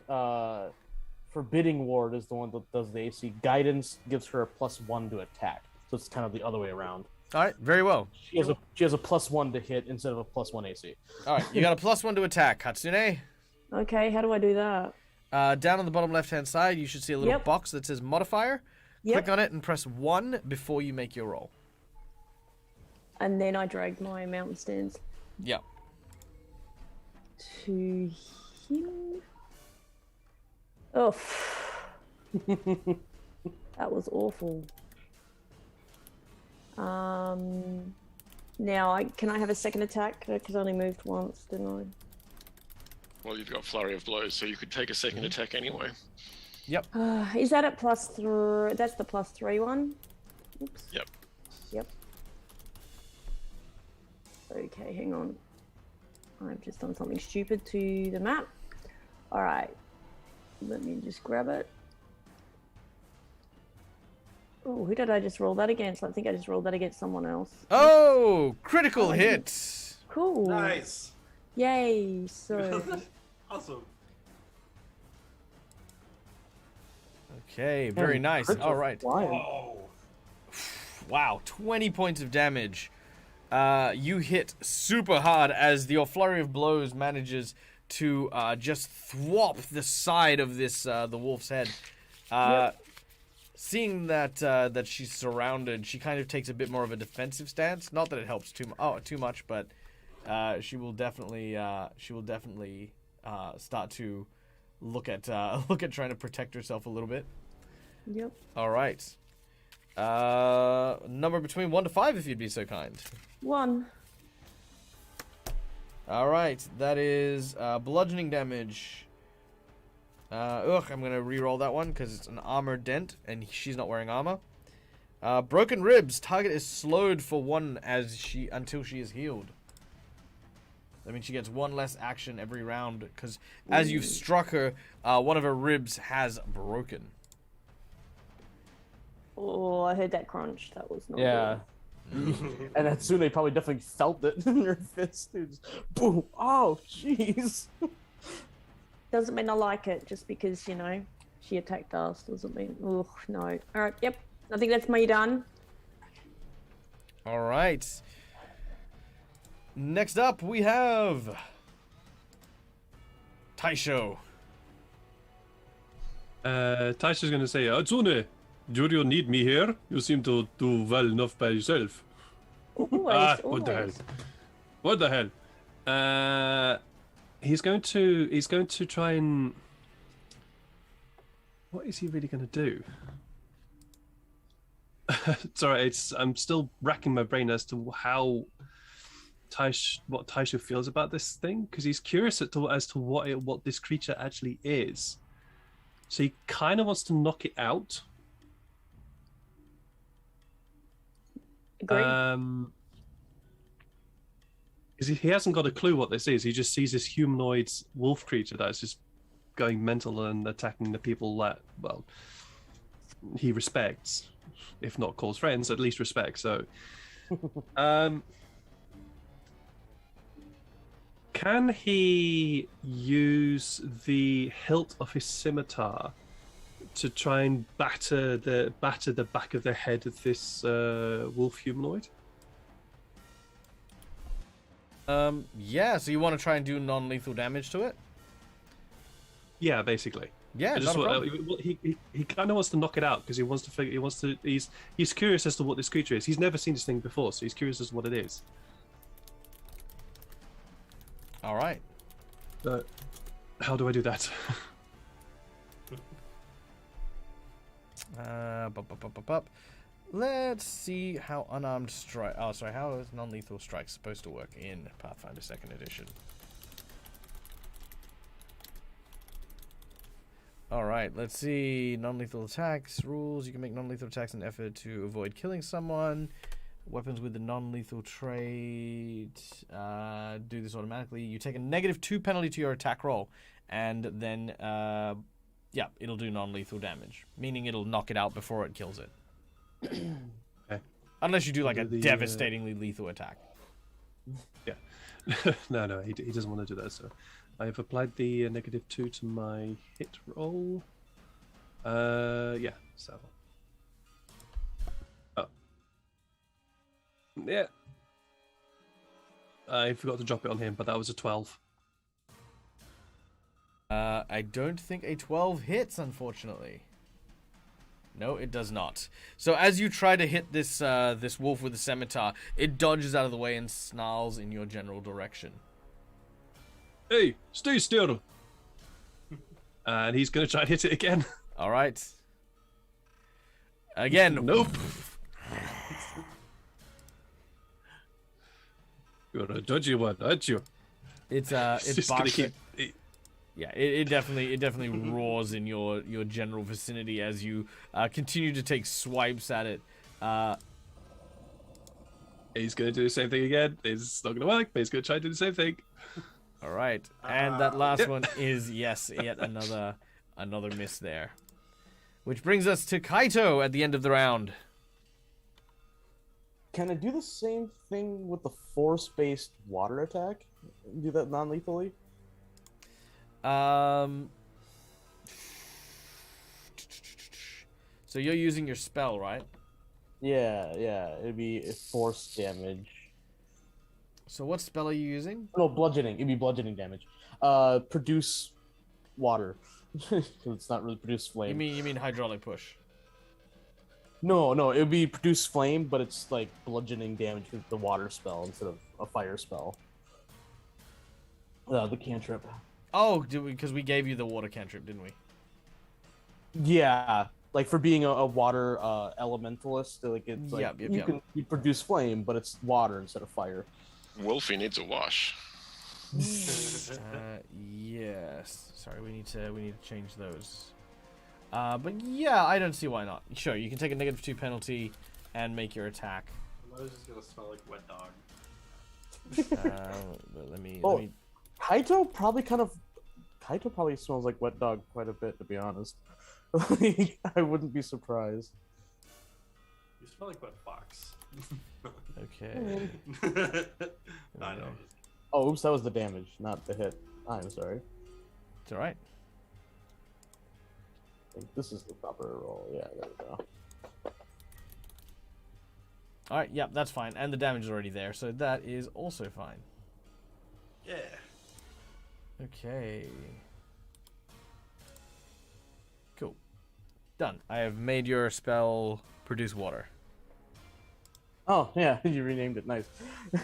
Forbidding Ward is the one that does the AC. Guidance gives her a +1 to attack, so it's kind of the other way around. All right, very well. She has a +1 to hit instead of a +1 AC. All right, you got a +1 to attack, Hatsune. Okay, how do I do that? Down on the bottom left-hand side, you should see a little box that says modifier. Click on it and press 1 before you make your roll. And then I drag my mountain stance Yeah. to him. Oh, that was awful. Now, can I have a second attack? Because I only moved once, didn't I? Well, you've got flurry of blows, so you could take a second attack anyway. Yep. Is that at +3? That's the +3 one? Oops. Yep. Yep. Okay, hang on. I've just done something stupid to the map. Alright. Let me just grab it. Oh, who did I just roll that against? I think I just rolled that against someone else. Oh, critical hit. Cool. Nice. Yay. So, Awesome. Okay, very nice. All right. Oh. Wow, 20 points of damage. You hit super hard as your flurry of blows manages to just thwop the side of this the wolf's head. Seeing that she's surrounded, she kind of takes a bit more of a defensive stance. Not that it helps too much, but she will definitely start to look at trying to protect herself a little bit. yep. All right. Number between 1 to 5, if you'd be so kind. 1. All right, that is bludgeoning damage. I'm gonna re-roll that one because it's an armor dent, and she's not wearing armor. Broken ribs. Target is slowed for 1 until she is healed. I mean, she gets 1 less action every round because as you've struck her, one of her ribs has broken. Oh, I heard that crunch. That was not Yeah. And Hatsune probably definitely felt it in her fist. Dude. Just, boom. Oh, jeez. Doesn't mean I like it just because, she attacked us. Doesn't mean, oh, no. All right, yep. I think that's me done. All right. Next up, we have Taisho. Taisho's going to say, Hatsune, do you need me here? You seem to do well enough by yourself. Always, What the hell? always. What the hell? He's going to try and... What is he really going to do? Sorry, I'm still racking my brain as to what Taisho feels about this thing, because he's curious as to what this creature actually is. So he kind of wants to knock it out. Agree. Because he hasn't got a clue what this is. He just sees this humanoid wolf creature that's just going mental and attacking the people that, well, he respects. If not calls friends, at least respects. So, can he use the hilt of his scimitar to try and batter the back of the head of this wolf humanoid. Yeah. So you want to try and do non-lethal damage to it? Yeah, basically. Yeah, not a problem. He kind of wants to knock it out because he wants to figure. He's curious as to what this creature is. He's never seen this thing before, so he's curious as to what it is. All right. How do I do that? Let's see how unarmed strike. Oh, sorry. How is non-lethal strike supposed to work in Pathfinder 2nd Edition? All right. Let's see. Non-lethal attacks rules. You can make non-lethal attacks in an effort to avoid killing someone. Weapons with the non-lethal trait do this automatically. You take a -2 penalty to your attack roll, and then yeah, it'll do non-lethal damage, meaning it'll knock it out before it kills it. Okay. Unless you do like a devastatingly lethal attack. Yeah. No, he doesn't want to do that. So I have applied the -2 to my hit roll. Yeah. So. Yeah. I forgot to drop it on him, but that was a 12. I don't think a 12 hits, unfortunately. No, it does not. So as you try to hit this this wolf with the scimitar, it dodges out of the way and snarls in your general direction. Hey, stay still! And he's going to try and hit it again. All right. Again. Nope. You're a dodgy one, aren't you? It just barks. keep... Yeah, it definitely roars in your general vicinity as you continue to take swipes at it. He's going to do the same thing again. It's not going to work, but he's going to try to do the same thing. All right, and that last one is yet another miss there, which brings us to Kaito at the end of the round. Can I do the same thing with the force-based water attack? Do that non-lethally? So you're using your spell, right? Yeah, it'd be force damage. So what spell are you using? No, bludgeoning. It'd be bludgeoning damage. Produce water. It's not really produce flame. You mean hydraulic push? No, it would be produce flame, but it's like bludgeoning damage with the water spell instead of a fire spell. The cantrip. Oh, because we gave you the water cantrip, didn't we? Yeah, like for being a water elementalist, like it's like you produce flame, but it's water instead of fire. Wolfie needs a wash. Yes. Sorry, we need to change those. But yeah, I don't see why not. Sure, you can take a -2 penalty and make your attack. I was just gonna smell like wet dog. Let me. Kaito probably smells like wet dog quite a bit, to be honest. I wouldn't be surprised. You smell like wet fox. Okay. I know. Oh, oops, that was the damage, not the hit. I'm sorry. It's all right. I think this is the proper roll. Yeah, there we go. All right, yeah, that's fine, and the damage is already there, so that is also fine. Yeah. Okay. Cool. Done. I have made your spell produce water. Oh, yeah, you renamed it. Nice.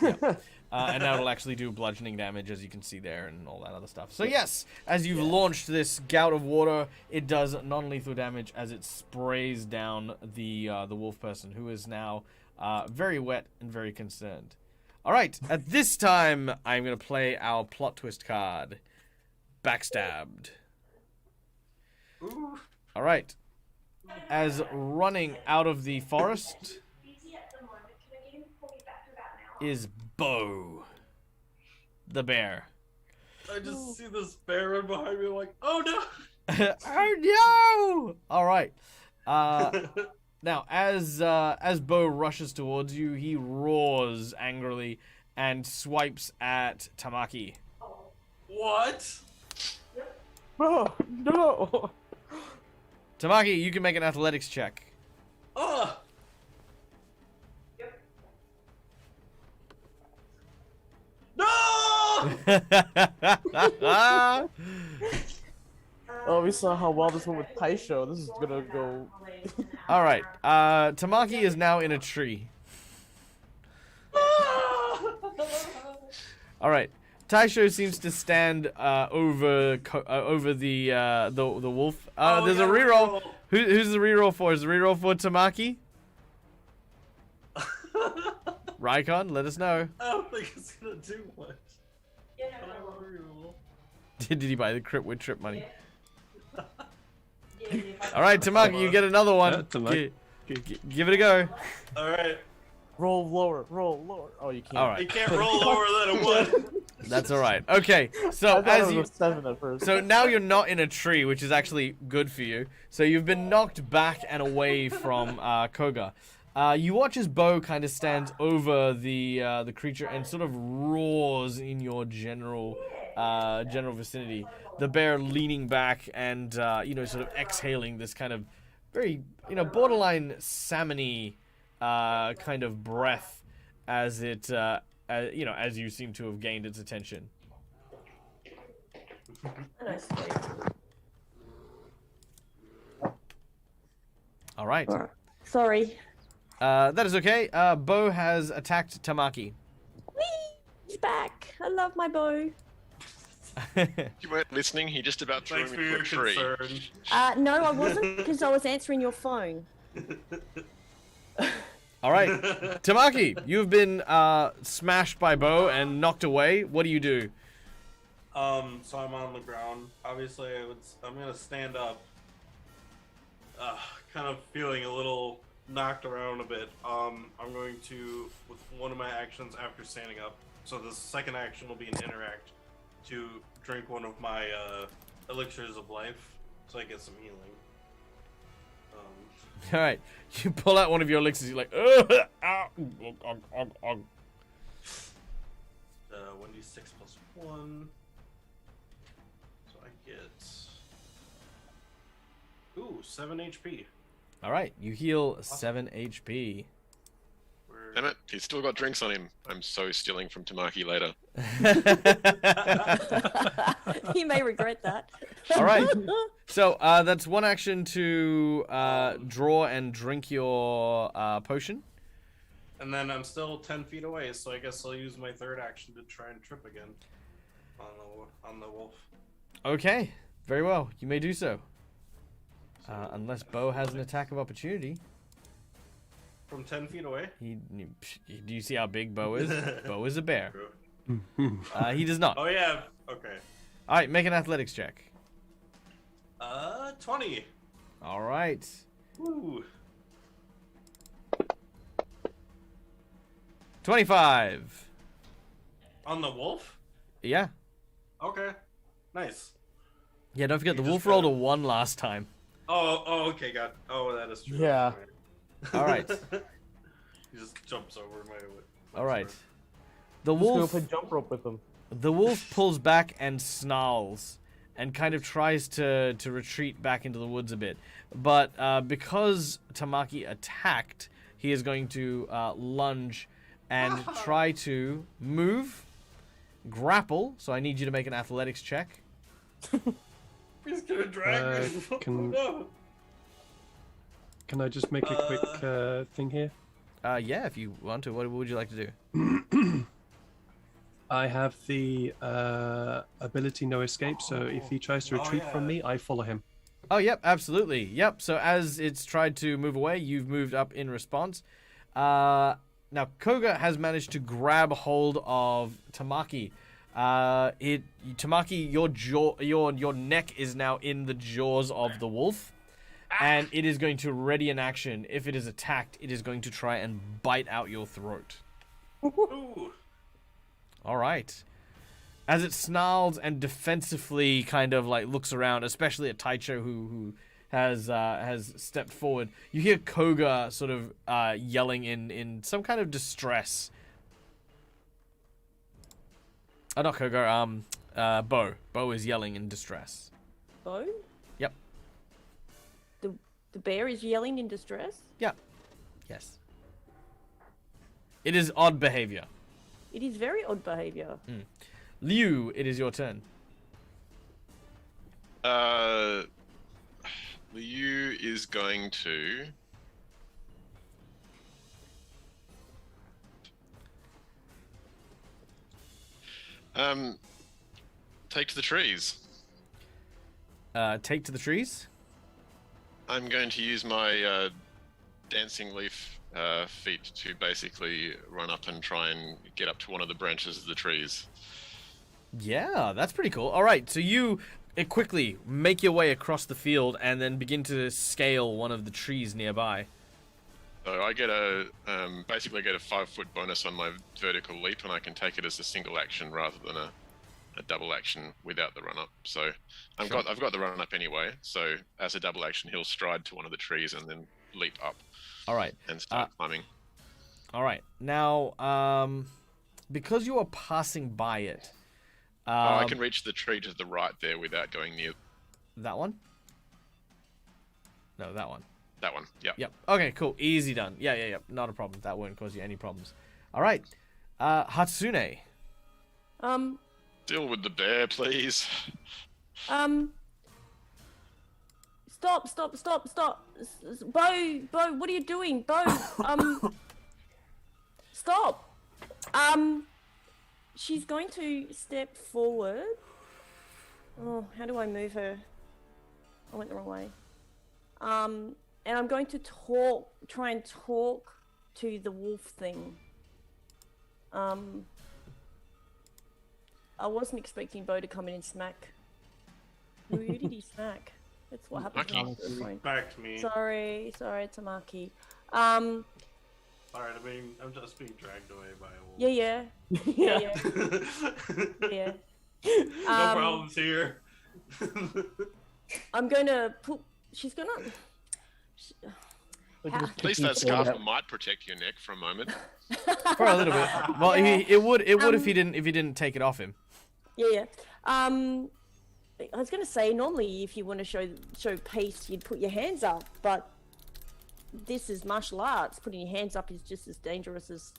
Yep. And now it'll actually do bludgeoning damage, as you can see there, and all that other stuff. So yes, as you've launched this gout of water, it does non-lethal damage as it sprays down the wolf person, who is now very wet and very concerned. All right, at this time, I'm going to play our plot twist card. Backstabbed. Ooh. All right. As running out of the forest is Bo, the bear. I just see this bear run behind me like, oh no! Oh no! All right. Now, as Bo rushes towards you, he roars angrily and swipes at Tamaki. What? No! Tamaki, you can make an athletics check. Oh! No! Oh, we saw how well this went with Taisho. This is gonna go. All right. Tamaki is now in a tree. All right. Taisho seems to stand over the wolf. There's a reroll. Who's the reroll for? Is the reroll for Tamaki? Raikon, let us know. I don't think it's gonna do much. Did he buy the crit with trip money? All right, Tamaki, you get another one. Give it a go. All right. Roll lower. Oh, you can't. All right. You can't roll lower than a 1. That's all right. Okay, so I thought as it you was a 7 at first. So now you're not in a tree, which is actually good for you. So you've been knocked back and away from Koga. You watch as Bo kind of stands over the creature and sort of roars in your general vicinity. The bear leaning back and sort of exhaling this kind of very borderline salmon-y kind of breath as it as you seem to have gained its attention. All right. Sorry. That is okay. Bo has attacked Tamaki. Whee! He's back. I love my bow. You weren't listening. He just about threw Thanks him for into a your tree. concern. No, I wasn't because I was answering your phone. All right, Tamaki, you've been smashed by Bo and knocked away. What do you do? So I'm on the ground. Obviously, I'm gonna stand up. Kind of feeling a little knocked around a bit. I'm going to, with one of my actions after standing up. So the second action will be an interact to drink one of my Elixirs of Life, so I get some healing. All right, you pull out one of your elixirs. You're like, ugh, ow, 1d6 plus 1. So I get 7 HP. All right, you heal 7 HP. Damn it, he's still got drinks on him. I'm so stealing from Tamaki later. He may regret that. All right, so that's one action to draw and drink your potion. And then I'm still 10 feet away, so I guess I'll use my third action to try and trip again on the wolf. Okay, very well. You may do so. Unless Bo has an attack of opportunity. From 10 feet away? Do you see how big Bo is? Bo is a bear. He does not. Oh, yeah. Okay. All right, make an athletics check. 20. All right. Woo. 25. On the wolf? Yeah. Okay. Nice. Yeah, don't forget, the You wolf just rolled a gotta- 1 last time. Oh, okay, got. Oh, that is true. Yeah. All right. He just jumps over my. All right. sword. The I'm just gonna wolf, play jump rope with him. the wolf pulls back and snarls and kind of tries to retreat back into the woods a bit. But because Tamaki attacked, he is going to lunge and try to move, grapple. So I need you to make an athletics check. He's gonna drag me. No. Can I just make a quick thing here? Yeah, if you want to. What would you like to do? I have the ability no escape, so if he tries to retreat from me, I follow him. Oh, yep, absolutely. Yep, so as it's tried to move away, you've moved up in response. Now, Koga has managed to grab hold of Tamaki. Tamaki, your neck is now in the jaws of the wolf, and it is going to ready an action. If it is attacked, it is going to try and bite out your throat. Ooh. All right. As it snarls and defensively kind of like looks around, especially at Taisho, who has stepped forward, you hear Koga sort of yelling in some kind of distress. Oh, not Koga. Bo. Bo is yelling in distress. Bo? Yep. The The bear is yelling in distress. Yeah. Yes. It is odd behavior. It is very odd behavior. Liu, it is your turn. Liu is going to. Take to the trees. Take to the trees. I'm going to use my dancing leaf feat to basically run up and try and get up to one of the branches of the trees. Yeah, that's pretty cool. All right, so you quickly make your way across the field and then begin to scale one of the trees nearby. So I get a basically get a 5-foot bonus on my vertical leap, and I can take it as a single action rather than a double action without the run up. So I've got the run up anyway. So as a double action, he'll stride to one of the trees and then leap up. All right. And start climbing. All right. Now, because you are passing by it. I can reach the tree to the right there without going near. That one? No, that one. That one. Yeah. Yep. Okay, cool. Easy done. Yeah. Not a problem. That won't cause you any problems. All right. Hatsune. Deal with the bear, please. Stop. Bo, what are you doing? Bo, stop. She's going to step forward. Oh, how do I move her? I went the wrong way. And I'm going to try and talk to the wolf thing. I wasn't expecting Bo to come in and smack. Who did he smack? That's what happened. Back to me. Sorry, Tamaki. Alright, I mean, I'm just being dragged away by a wolf. Yeah. No problems here. I'm gonna put. She's gonna. At least that scarf might protect your neck for a moment. For a little bit. Well, it would if he didn't take it off him. Yeah. I was gonna say normally if you want to show pace, you'd put your hands up, but this is martial arts. Putting your hands up is just as dangerous as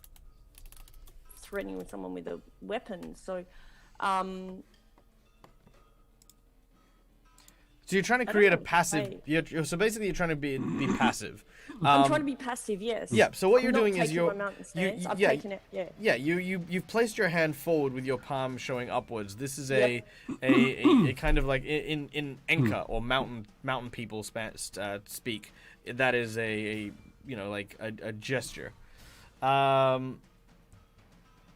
threatening with someone with a weapon. So, So you're trying to create a passive. So basically, you're trying to be passive. I'm trying to be passive. Yes. Yeah. So what you're I'm not doing is taking my mountain stance. I've taken it. Yeah. Yeah. You've placed your hand forward with your palm showing upwards. This is a kind of like in Enka or mountain people speak. That is a gesture.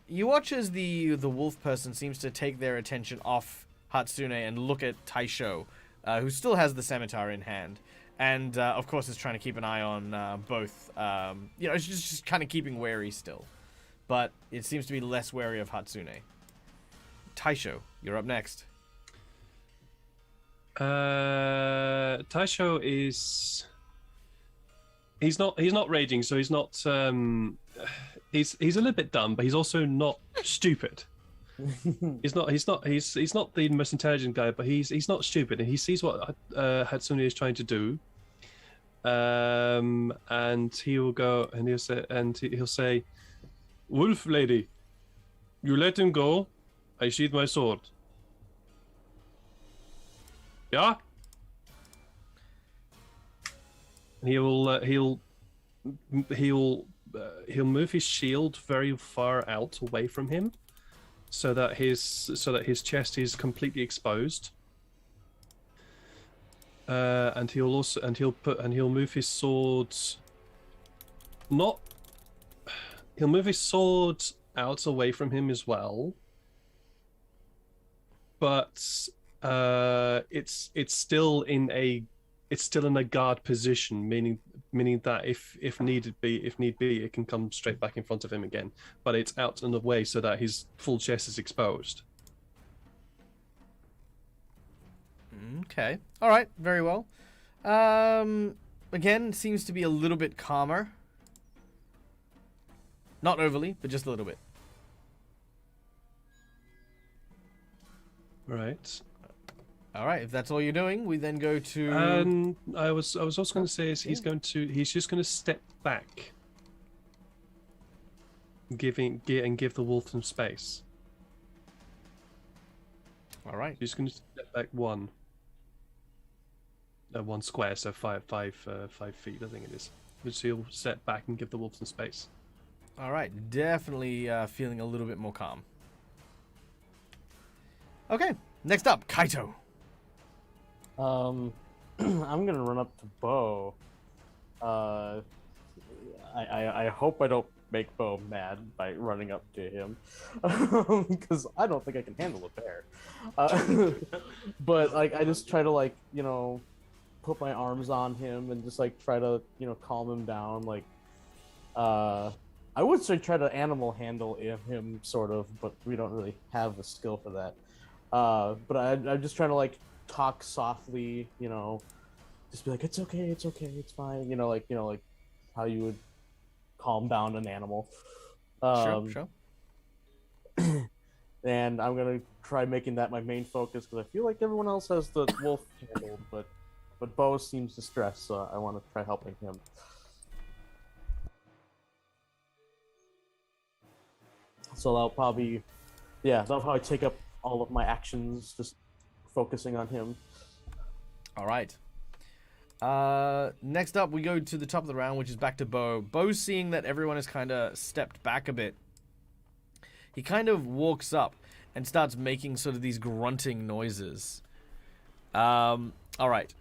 You watch as the wolf person seems to take their attention off Hatsune and look at Taisho, who still has the scimitar in hand, and of course is trying to keep an eye on both. It's just kind of keeping wary still, but it seems to be less wary of Hatsune. Taisho, you're up next. Taisho is. He's not raging, so he's not. He's a little bit dumb, but he's also not stupid. He's not the most intelligent guy, but he's not stupid, and he sees what Hatsune is trying to do. And he will go and he'll say, "Wolf lady, you let him go. I sheathe my sword." Yeah. And he'll move his shield very far out away from him, so that his chest is completely exposed. And he'll move his swords. He'll move his sword out away from him as well. But it's still in a guard position, meaning that if need be, it can come straight back in front of him again. But it's out and away so that his full chest is exposed. Okay. All right. Very well. Again, seems to be a little bit calmer. Not overly, but just a little bit. Right. All right, if that's all you're doing, we then go to. I was also going to say is he's just going to step back, give the wolf some space. All right. He's going to step back one square, so 5 feet, I think it is. Which he'll step back and give the wolf some space. All right, definitely feeling a little bit more calm. Okay, next up, Kaito. I'm gonna run up to Bo. I hope I don't make Bo mad by running up to him, because I don't think I can handle a bear. But like, I just try to like, you know, put my arms on him and just like try to, you know, calm him down. Like, I would say try to animal handle him sort of, but we don't really have the skill for that. But I'm just trying to like talk softly, you know, just be like, it's okay, it's fine, you know, like how you would calm down an animal. Sure. And I'm gonna try making that my main focus because I feel like everyone else has the wolf handled, but Bo seems distressed, so I want to try helping him. So that'll probably take up all of my actions, just focusing on him. All right. Next up, we go to the top of the round, which is back to Bo. Bo, seeing that everyone has kind of stepped back a bit, he kind of walks up and starts making sort of these grunting noises. All right.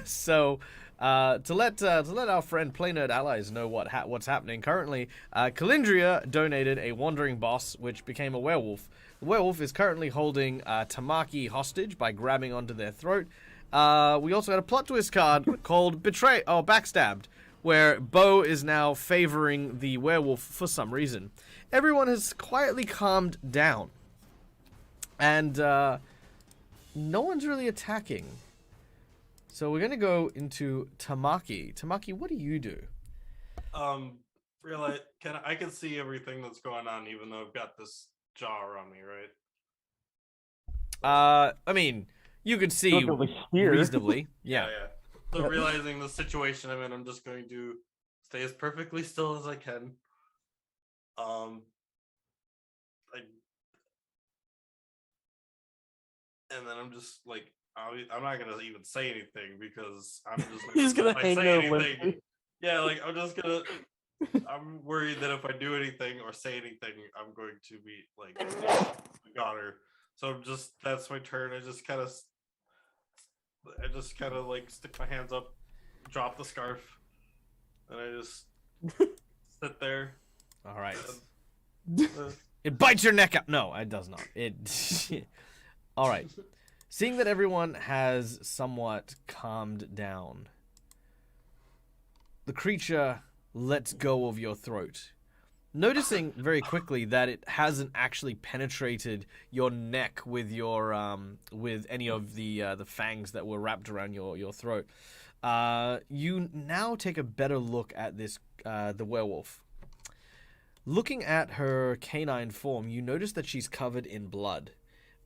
So to let our friend Play Nerd allies know what's happening currently, Kalindria donated a wandering boss, which became a werewolf. The werewolf is currently holding Tamaki hostage by grabbing onto their throat. We also had a plot twist card called Backstabbed, where Bo is now favoring the werewolf for some reason. Everyone has quietly calmed down, and no one's really attacking. So we're gonna go into Tamaki. Tamaki, what do you do? Really, I can see everything that's going on, even though I've got this jaw around me, right? I mean, you could see reasonably. Yeah. So realizing the situation I'm in, I'm just going to stay as perfectly still as I can. And then I'm just like, I'm not gonna even say anything because I'm just like, He's gonna hang there anything. Yeah, like I'm worried that if I do anything or say anything, I'm going to be like got her. So that's my turn. I just kind of like stick my hands up, drop the scarf, and I just sit there. All right. It bites your neck out. No, it does not. It. All right. Seeing that everyone has somewhat calmed down, the creature lets go of your throat, noticing very quickly that it hasn't actually penetrated your neck with your with any of the fangs that were wrapped around your throat. You now take a better look at this the werewolf. Looking at her canine form, you notice that she's covered in blood.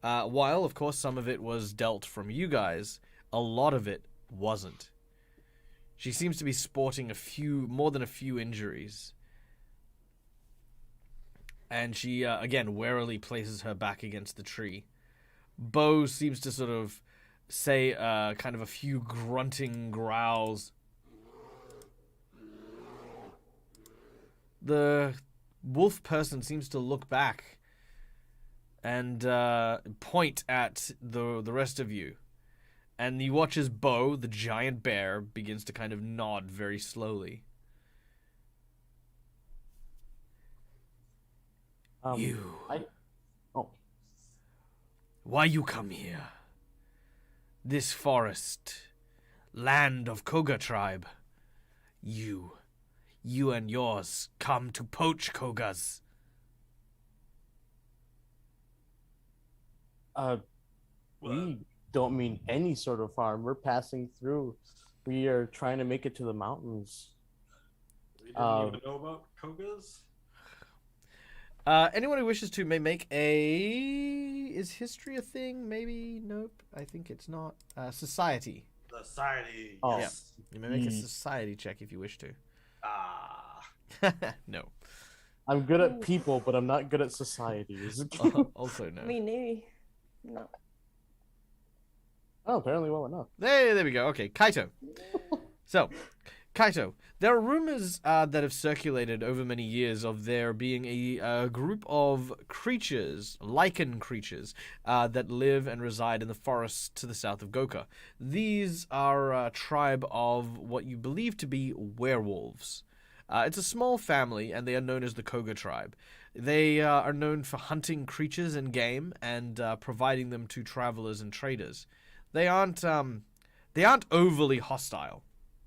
While, of course, some of it was dealt from you guys, a lot of it wasn't. She seems to be sporting more than a few injuries. And she, again, warily places her back against the tree. Bo seems to sort of say kind of a few grunting growls. The wolf person seems to look back and point at the rest of you. And he watches Bo, the giant bear, begins to kind of nod very slowly. Why you come here? This forest, land of Koga tribe. You and yours come to poach Kogas. We don't mean any sort of harm. We're passing through. We are trying to make it to the mountains. We didn't even know about Kogas? Anyone who wishes to may make a... Is history a thing? Maybe? Nope. I think it's not. Society. Society. Oh. Yes. You may make a society check if you wish to. Ah. No. I'm good at people, but I'm not good at societies. Also no. Me neither. No. Oh, apparently well enough. There we go. Okay, Kaito. So, Kaito, there are rumors that have circulated over many years of there being a group of creatures, lichen creatures, that live and reside in the forests to the south of Goka. These are a tribe of what you believe to be werewolves. It's a small family, and they are known as the Koga tribe. They are known for hunting creatures and game and providing them to travelers and traders. They aren't overly hostile.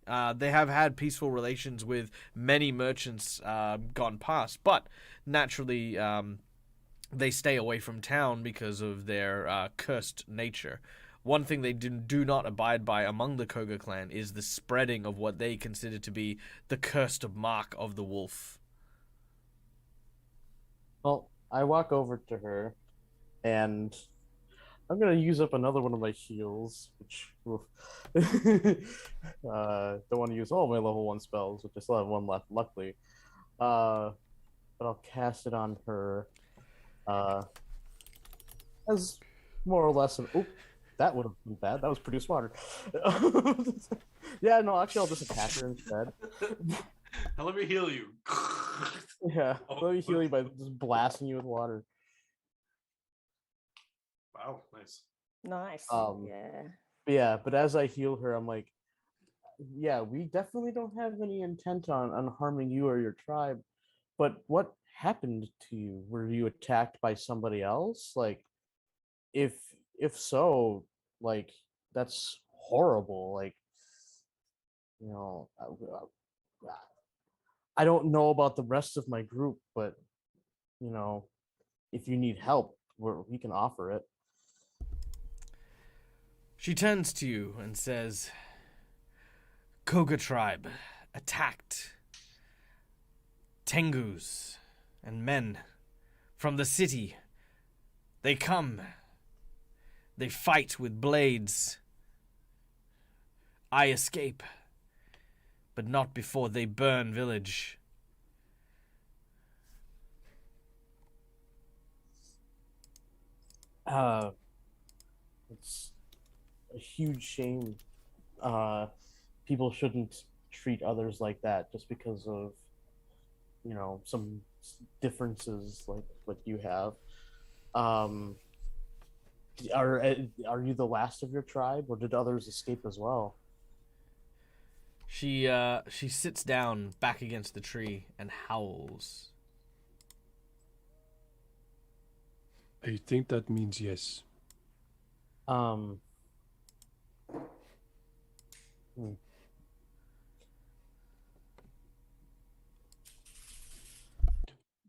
They have had peaceful relations with many merchants gone past, but naturally they stay away from town because of their cursed nature. One thing they do not abide by among the Koga clan is the spreading of what they consider to be the cursed mark of the wolf. Well, I walk over to her, and I'm gonna use up another one of my heals, which don't want to use all my level 1 spells, which I still have one left, luckily. But I'll cast it on her as more or less an. Oh, that would have been bad. That was produce water. Yeah, no, actually, I'll just attack her instead. Now let me heal you. Yeah, let me heal you by just blasting you with water. Wow, nice. Nice. Yeah. Yeah. But as I heal her, I'm like, yeah, we definitely don't have any intent on harming you or your tribe. But what happened to you? Were you attacked by somebody else? Like, if so, like, that's horrible. Like, you know, I don't know about the rest of my group, but you know, if you need help, we can offer it. She turns to you and says, Koga tribe attacked Tengus and men from the city. They come. They fight with blades. I escape, but not before they burn village. It's a huge shame. People shouldn't treat others like that just because of, you know, some differences like what you have. Are you the last of your tribe, or did others escape as well? She sits down back against the tree and howls. I think that means yes.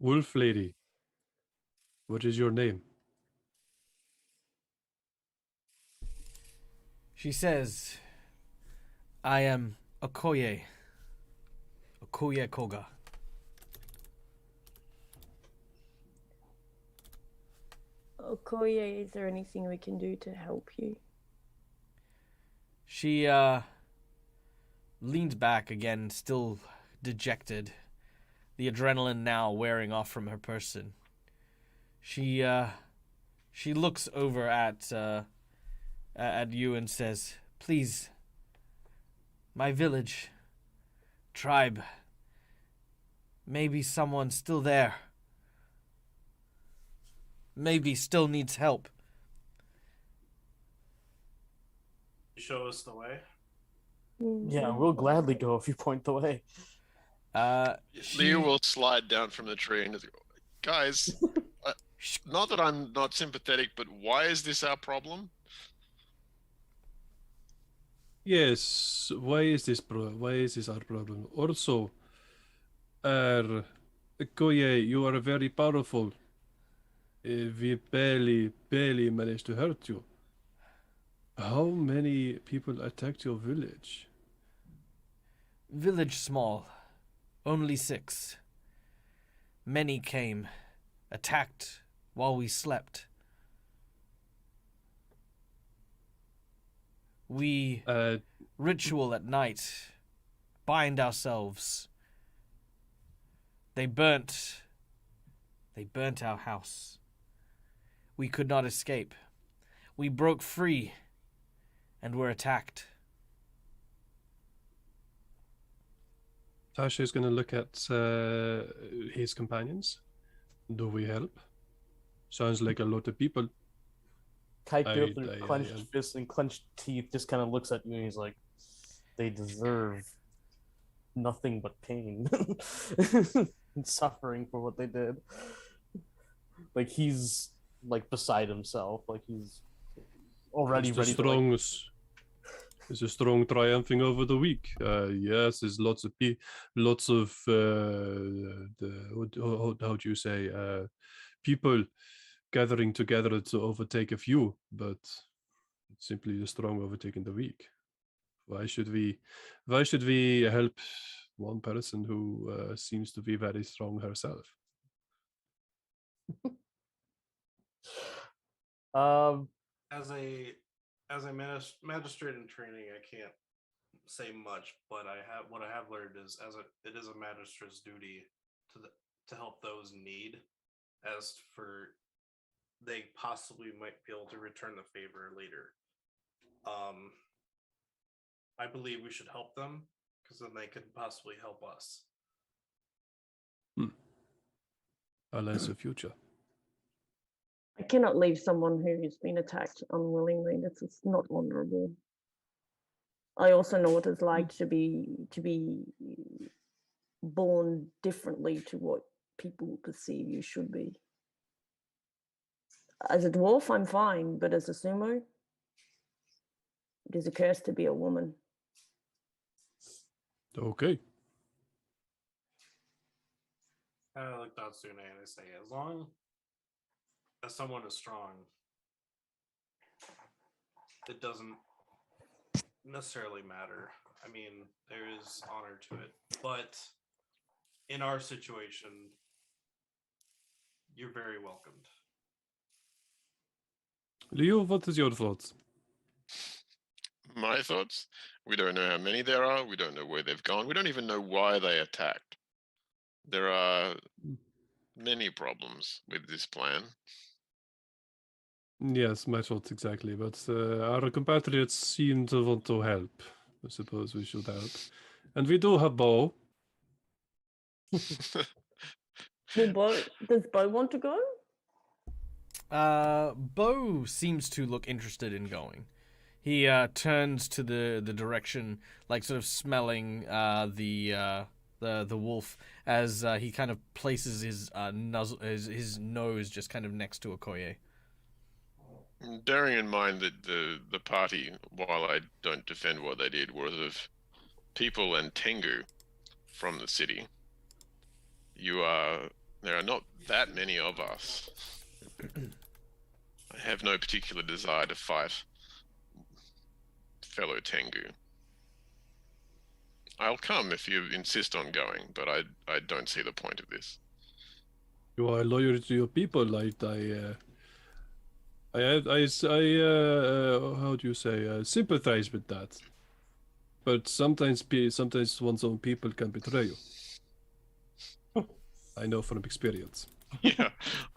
Wolf lady, what is your name? She says, I am Okoye Koga. Okoye, is there anything we can do to help you? She leans back again, still dejected, the adrenaline now wearing off from her person. She looks over at you and says, please, my village, tribe, maybe someone's still there. Maybe still needs help. Show us the way. Yeah, we'll gladly go if you point the way. Leo will slide down from the tree and just go, guys, not that I'm not sympathetic, but why is this our problem? Yes, why is this our problem? Also, Koye, you are very powerful. We barely managed to hurt you. How many people attacked your village? Village small, only 6. Many came, attacked while we slept. We ritual at night, bind ourselves. They burnt our house. We could not escape. We broke free and were attacked. Taisho is going to look at his companions. Do we help? Sounds like a lot of people. Kaito, through clenched fists and clenched teeth, just kind of looks at you and he's like, they deserve nothing but pain and suffering for what they did. Like, he's, like, beside himself. Like, he's already ready to, like... It's a strong triumphing over the weak. Yes, there's lots of how do you say, people gathering together to overtake a few, but it's simply the strong overtaking the weak. Why should we help one person who seems to be very strong herself? As a magistrate in training, I can't say much, but what I have learned is it is a magistrate's duty to help those in need, as for they possibly might be able to return the favor later. I believe we should help them because then they could possibly help us. Alas, the future. I cannot leave someone who's been attacked unwillingly. It's not honorable. I also know what it's like to be born differently to what people perceive you should be. As a dwarf, I'm fine, but as a sumo, it is a curse to be a woman. Okay. I look at Sune and I say, as long as someone is strong, it doesn't necessarily matter. I mean, there is honor to it, but in our situation, you're very welcomed. Leo, what is your thoughts? My thoughts? We don't know how many there are. We don't know where they've gone. We don't even know why they attacked. There are many problems with this plan. Yes, my thoughts exactly. But our compatriots seem to want to help. I suppose we should help. And we do have Bo. Does Bo want to go? Bo seems to look interested in going. He turns to the direction, like sort of smelling the wolf as he kind of places his nose just kind of next to Okoye. Bearing in mind that the party, while I don't defend what they did, was of people and Tengu from the city. There are not that many of us. I have no particular desire to fight fellow Tengu. I'll come if you insist on going, but I don't see the point of this. You are loyal to your people, like how do you say, sympathize with that. But sometimes one's own people can betray you. I know from experience. Yeah,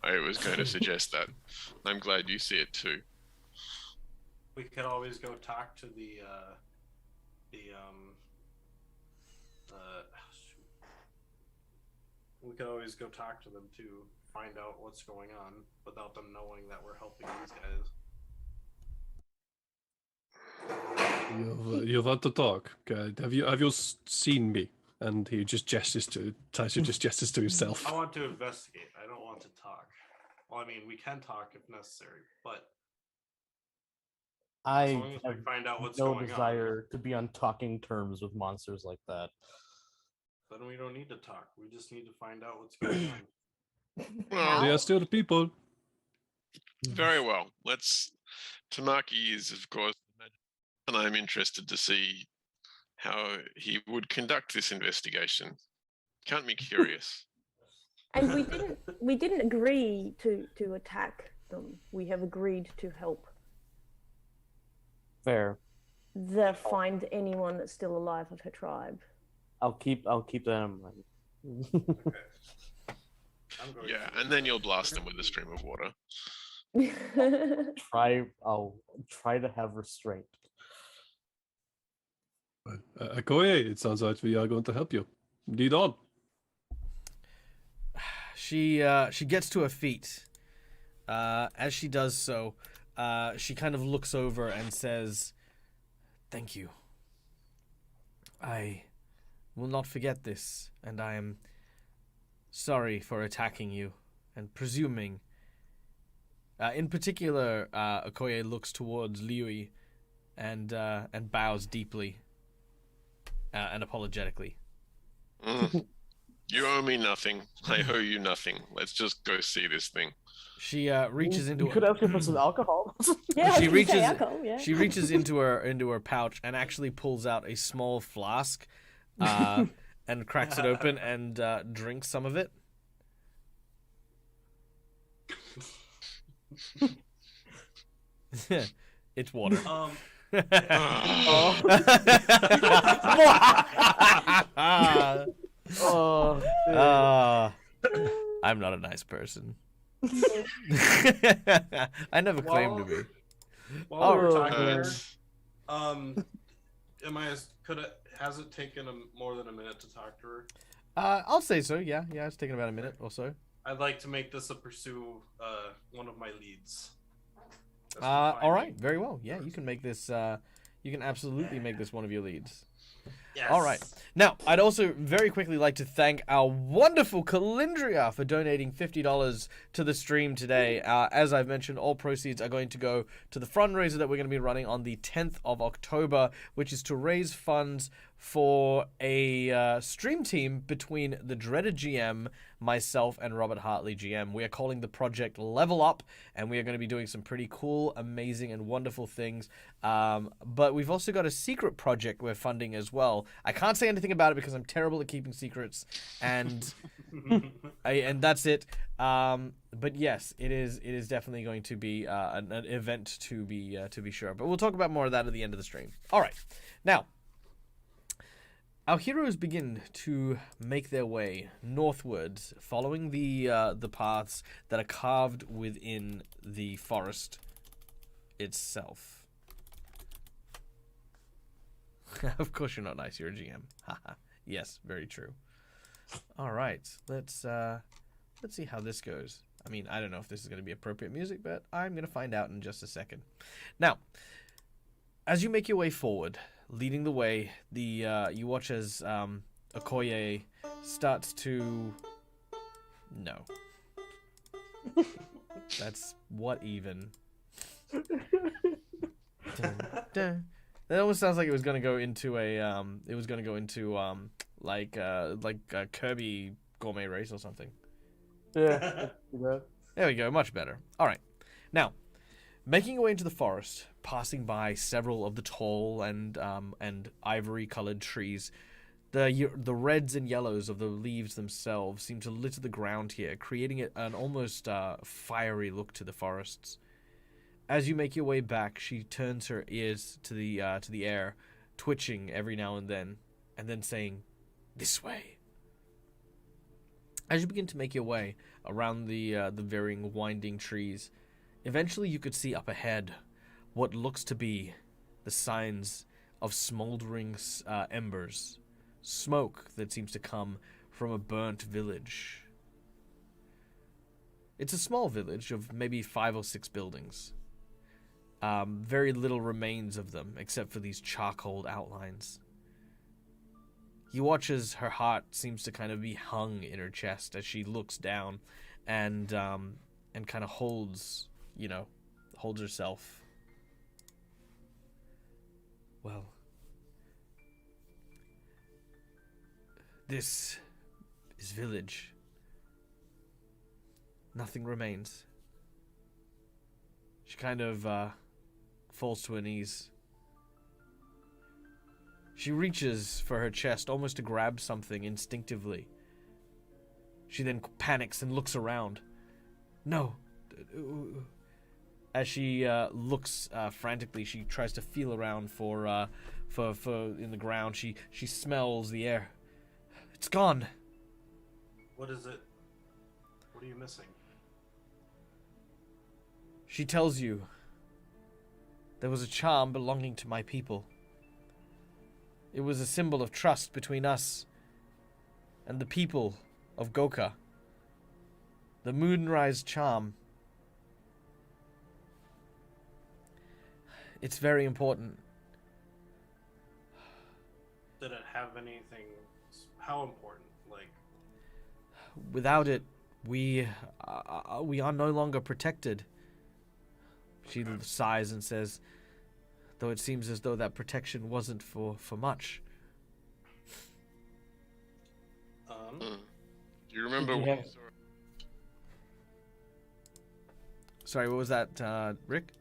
I was going to suggest that. I'm glad you see it too. We could always go talk to we could always go talk to them to find out what's going on without them knowing that we're helping these guys. You want to talk? Okay. Have you seen me? And he just gestures to Taisho. Just gestures to himself. I want to investigate. I don't want to talk. Well, I mean, we can talk if necessary, but as long as we find out what's going on, desire to be on talking terms with monsters like that. Then we don't need to talk. We just need to find out what's going on. Well, they are still people. Very well. Tamaki is, of course, and I'm interested to see how he would conduct this investigation. Count me curious. And we didn't agree to attack them. We have agreed to help Fair. find anyone that's still alive of her tribe. I'll keep that in mind. Yeah, and then you'll blast them with a stream of water. I'll try to have restraint. Okoye, it sounds like we are going to help you. Lead on. She gets to her feet. As she does so, she kind of looks over and says, "Thank you. I will not forget this, and I am sorry for attacking you and presuming." In particular, Okoye looks towards Liui and bows deeply and apologetically. You owe me nothing. I owe you nothing. Let's just go see this thing. She reaches into. You could ask her for some alcohol. Yeah, She reaches. alcohol, yeah. She reaches into her pouch and actually pulls out a small flask, and cracks it open and drinks some of it. It's water. I'm not a nice person. I never claimed to be. While we were Oh, talking here, has it taken more than a minute to talk to her? I'll say so. Yeah, it's taken about a minute or so. I'd like to make this pursue one of my leads. All right, very well. Yeah, you can make this. You can absolutely make this one of your leads. Yes. All right. Now, I'd also very quickly like to thank our wonderful Calindria for donating $50 to the stream today. As I've mentioned, all proceeds are going to go to the fundraiser that we're going to be running on the 10th of October, which is to raise funds for a stream team between the dreaded GM, myself, and Robert Hartley GM. We are calling the project Level Up, and we are going to be doing some pretty cool, amazing, and wonderful things. But we've also got a secret project we're funding as well. I can't say anything about it because I'm terrible at keeping secrets, and and that's it. But yes, it is definitely going to be an event to be sure. But we'll talk about more of that at the end of the stream. All right, now. Our heroes begin to make their way northwards, following the paths that are carved within the forest itself. Of course you're not nice, you're a GM. Haha. Yes, very true. All right, let's see how this goes. I mean, I don't know if this is going to be appropriate music, but I'm going to find out in just a second. Now, as you make your way forward, leading the way, you watch as Okoye starts to... No. That's what even. Dun, dun. That almost sounds like it was going to go into a like a Kirby gourmet race or something. Yeah. There we go, much better. All right. Now, making your way into the forest, passing by several of the tall and ivory-colored trees, the reds and yellows of the leaves themselves seem to litter the ground here, creating an almost fiery look to the forests. As you make your way back, she turns her ears to the air, twitching every now and then saying, "This way." As you begin to make your way around the varying winding trees, eventually you could see up ahead what looks to be the signs of smoldering embers, smoke that seems to come from a burnt village. It's a small village of maybe 5 or 6 buildings. Very little remains of them except for these charcoal outlines. You watch as her heart seems to kind of be hung in her chest as she looks down and kind of holds herself. Well, this is village. Nothing remains. She kind of falls to her knees. She reaches for her chest almost to grab something instinctively. She then panics and looks around. No. As she looks frantically, she tries to feel around for in the ground. She smells the air. It's gone. What is it? What are you missing? She tells you there was a charm belonging to my people. It was a symbol of trust between us and the people of Goka. The Moonrise Charm. It's very important. Did it have anything? How important? Like, Without it, we are no longer protected. She sighs and says, though it seems as though that protection wasn't for much. Do you remember Did you when have- you saw it? Sorry, what was that, Rick?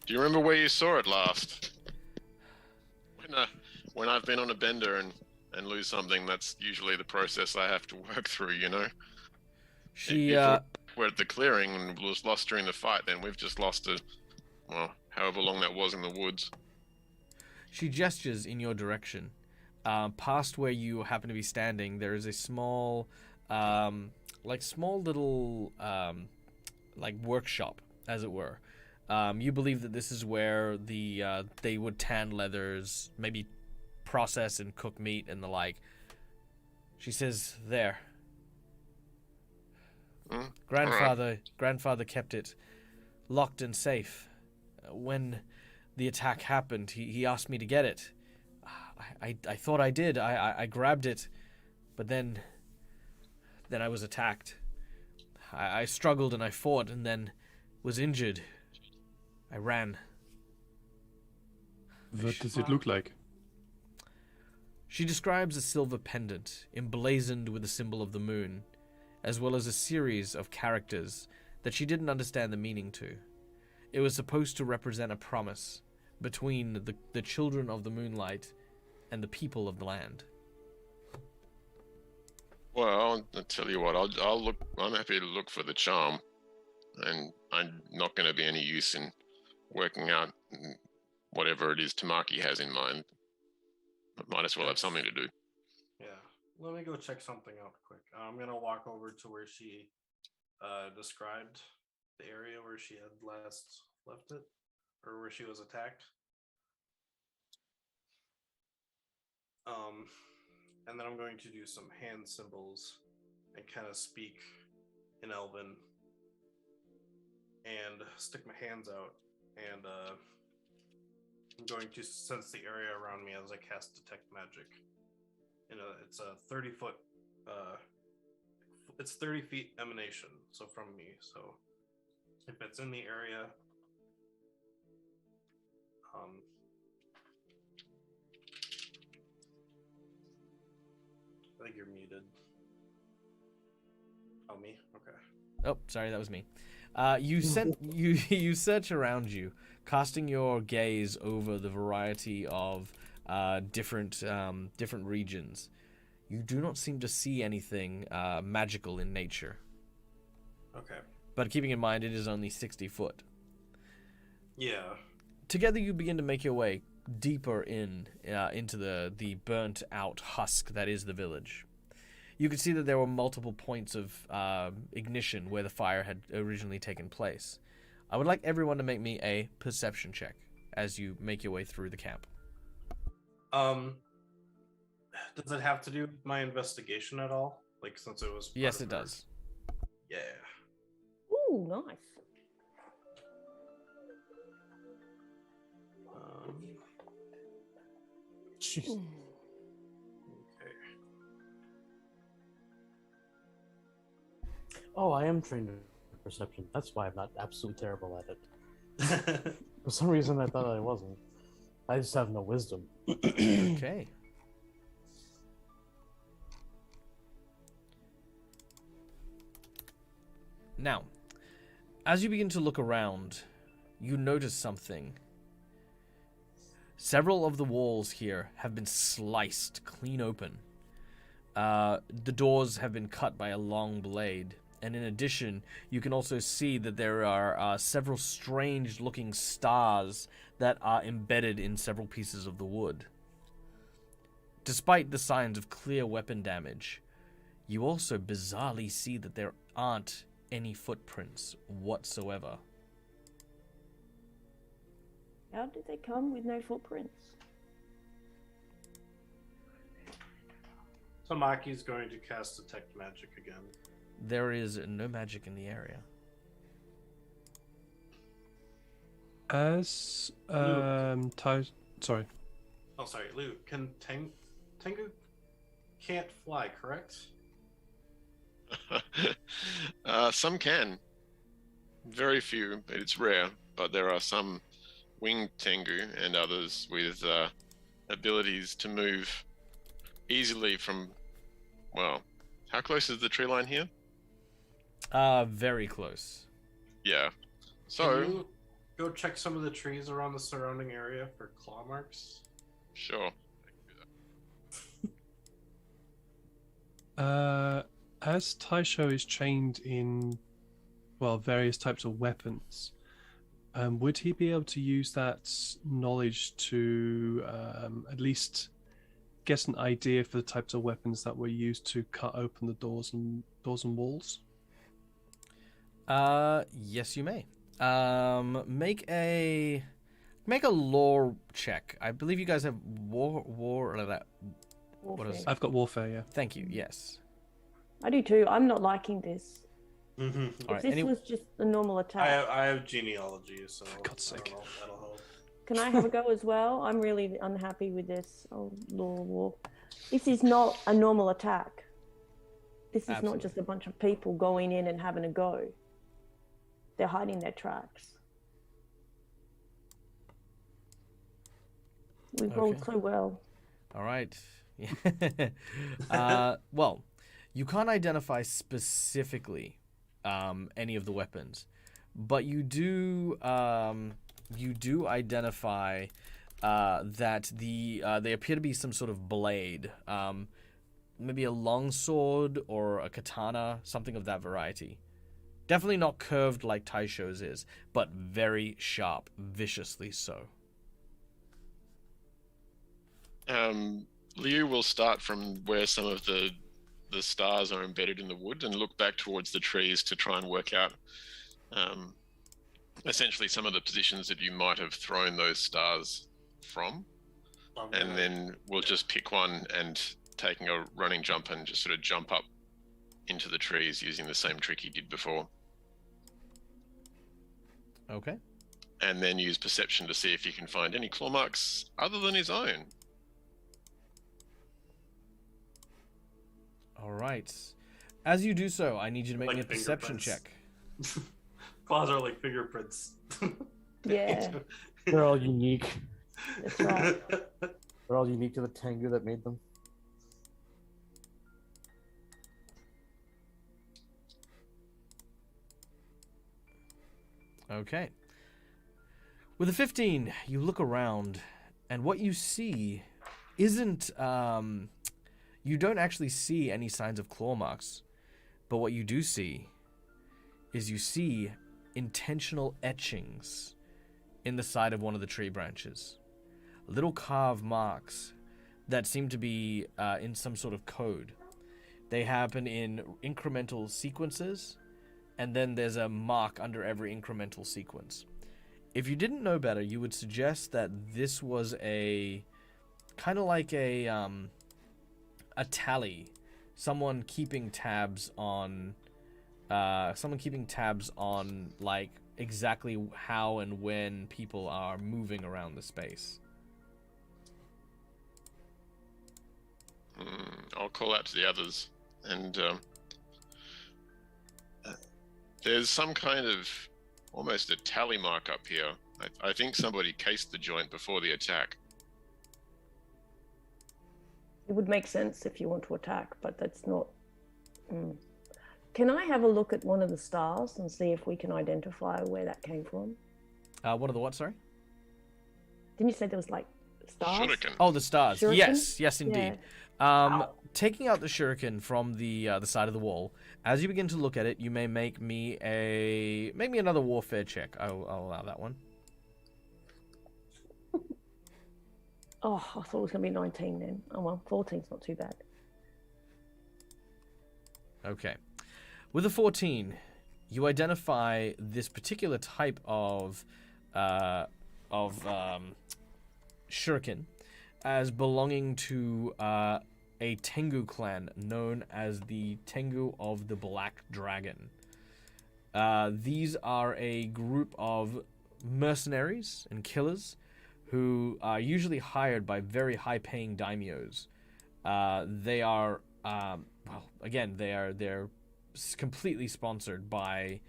Do you remember where you saw it last? When I've been on a bender and lose something, that's usually the process I have to work through, you know? She, If we're at the clearing and was lost during the fight, then we've just lost however long that was in the woods. She gestures in your direction. Past where you happen to be standing, there is a small little workshop, as it were. You believe that this is where they would tan leathers, maybe process and cook meat and the like. She says, there. Grandfather kept it locked and safe. When the attack happened, he asked me to get it. I thought I did. I grabbed it, but then I was attacked. I struggled and I fought and then was injured. I ran. What does it look like? She describes a silver pendant emblazoned with the symbol of the moon, as well as a series of characters that she didn't understand the meaning to. It was supposed to represent a promise between the children of the moonlight and the people of the land. Well, I'll tell you what. I'll look. I'm happy to look for the charm, and I'm not going to be any use in working out whatever it is Tamaki has in mind. But might as well have something to do. yeah. Let me go check something out quick. I'm gonna walk over to where she described the area where she had last left it, or where she was attacked. And then I'm going to do some hand symbols and kind of speak in Elven and stick my hands out, and I'm going to sense the area around me as I cast Detect Magic. It's a 30-foot, it's 30 feet emanation, so from me. So if it's in the area, I think you're muted. Oh, me? Okay. Oh, sorry, that was me. You search around you, casting your gaze over the variety of different regions. You do not seem to see anything magical in nature. Okay. But keeping in mind, it is only 60 foot. Yeah. Together, you begin to make your way deeper into the burnt out husk that is the village. You can see that there were multiple points of ignition where the fire had originally taken place. I would like everyone to make me a perception check as you make your way through the camp. Does it have to do with my investigation at all? Like, since it was... Yes, it does. Yeah. Ooh, nice. Jeez. Okay. Oh, I am trained in perception. That's why I'm not absolutely terrible at it. For some reason, I thought I wasn't. I just have no wisdom. Okay. Now, as you begin to look around, you notice something. Several of the walls here have been sliced clean open. The doors have been cut by a long blade. And in addition, you can also see that there are several strange-looking stars that are embedded in several pieces of the wood. Despite the signs of clear weapon damage, you also bizarrely see that there aren't any footprints whatsoever. How did they come with no footprints? Tamaki's going to cast Detect Magic again. There is no magic in the area. As sorry. Oh, sorry, Luke. Can Tengu can't fly, correct? Some can. Very few, but it's rare. But there are some winged Tengu and others with abilities to move easily from, well, how close is the tree line here? Very close. Yeah. Can So, you go check some of the trees around the surrounding area for claw marks? sure. As Taisho is trained in, well, various types of weapons, would he be able to use that knowledge to at least get an idea for the types of weapons that were used to cut open the doors and walls? Yes, you may. Make a lore check. I believe you guys have war or that. What is? I've got warfare, yeah. Thank you. Yes. I do too. I'm not liking this. Mm-hmm. All If right. this was just a normal attack, I have genealogy, so For God's I don't sake. know if that'll help. can I have a go as well? I'm really unhappy with this law war. This is not a normal attack. This is Absolutely. not just a bunch of people going in and having a go. They're hiding their tracks. We rolled Okay. so well. All right. Well, you can't identify specifically any of the weapons, but you do identify that they appear to be some sort of blade, maybe a long sword or a katana, something of that variety. Definitely not curved like Taisho's is, but very sharp, viciously so. Liu will start from where some of the stars are embedded in the wood and look back towards the trees to try and work out essentially some of the positions that you might have thrown those stars from. And then we'll just pick one and taking a running jump and just sort of jump up into the trees using the same trick he did before. Okay. And then use perception to see if you can find any claw marks other than his own. All right. As you do so, I need you to make Like me a perception check. fingerprints. Claws are like fingerprints. Yeah, They're all unique. that's right. They're all unique to the Tengu that made them. Okay. With a 15, you look around, and what you see isn't, you don't actually see any signs of claw marks, but what you do see is you see intentional etchings in the side of one of the tree branches. Little carved marks that seem to be in some sort of code. They happen in incremental sequences, and then there's a mark under every incremental sequence. If you didn't know better, you would suggest that this was a kind of like a tally, someone keeping tabs on like exactly how and when people are moving around the space. I'll call out to the others, and there's some kind of almost a tally mark up here. I think somebody cased the joint before the attack. It would make sense if you want to attack, but that's not. Can I have a look at one of the stars and see if we can identify where that came from? One of the what, sorry? Didn't you say there was like stars? Shuriken. Oh, the stars. Shuriken? Yes, indeed. Yeah. taking out the shuriken from the side of the wall, as you begin to look at it, you may make me another warfare check. I'll allow that one. Oh, I thought it was going to be 19 then. Oh well, 14's not too bad. Okay. With a 14, you identify this particular type of shuriken as belonging to a Tengu clan known as the Tengu of the Black Dragon. These are a group of mercenaries and killers who are usually hired by very high-paying daimyos. They are, they're completely sponsored by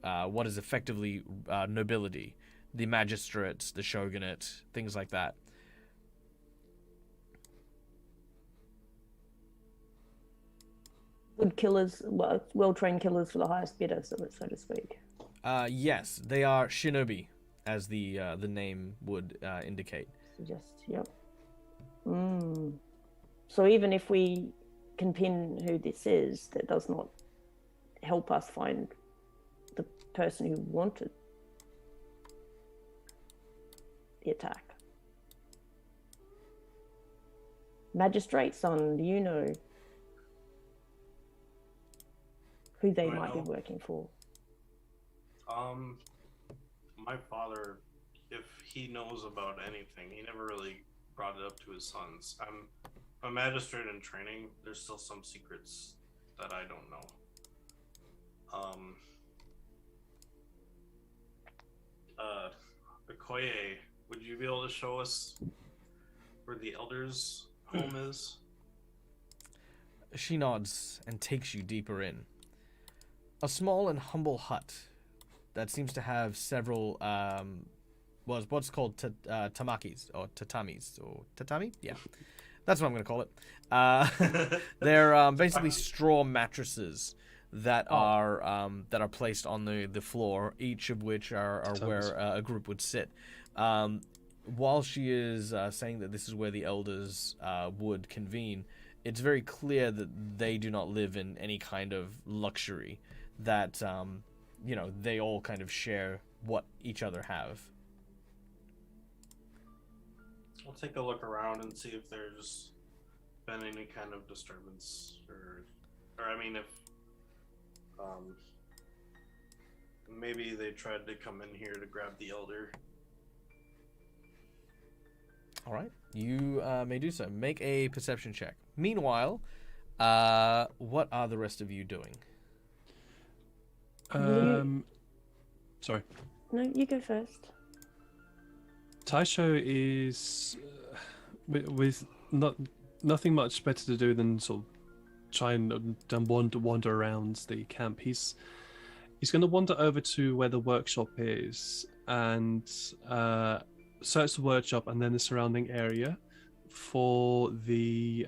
what is effectively nobility, the magistrates, the shogunate, things like that. Good killers, well-trained killers for the highest bidder, so to speak. Yes, they are shinobi, as the name would indicate. Yep. So even if we can pin who this is, that does not help us find the person who wanted the attack. Magistrate son, do you know who they might be working for? My father, if he knows about anything, he never really brought it up to his sons. I'm a magistrate in training. There's still some secrets that I don't know. Okoye, would you be able to show us where the elder's home is? She nods and takes you deeper in. A small and humble hut that seems to have several, what's called tamakis, or tatamis, or tatami? Yeah, that's what I'm going to call it. They're basically straw mattresses that are placed on the floor, each of which are where a group would sit. While she is saying that this is where the elders would convene, it's very clear that they do not live in any kind of luxury, that they all kind of share what each other have. I'll take a look around and see if there's been any kind of disturbance, or I mean, if maybe they tried to come in here to grab the elder. All right, you may do so. Make a perception check. Meanwhile, what are the rest of you doing? Sorry. No, you go first. Taisho is with nothing much better to do than sort of try and wander around the camp. He's going to wander over to where the workshop is and search the workshop and then the surrounding area for the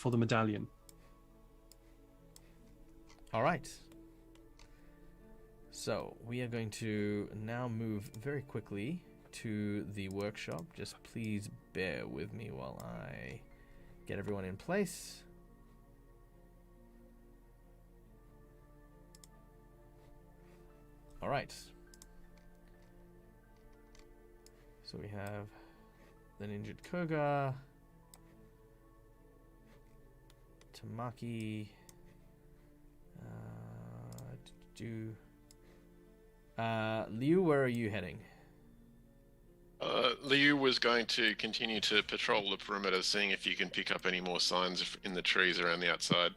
medallion. All right. So we are going to now move very quickly to the workshop. Just please bear with me while I get everyone in place. All right. So we have the injured Koga, Tamaki, Liu, where are you heading? Liu was going to continue to patrol the perimeter, seeing if you can pick up any more signs in the trees around the outside.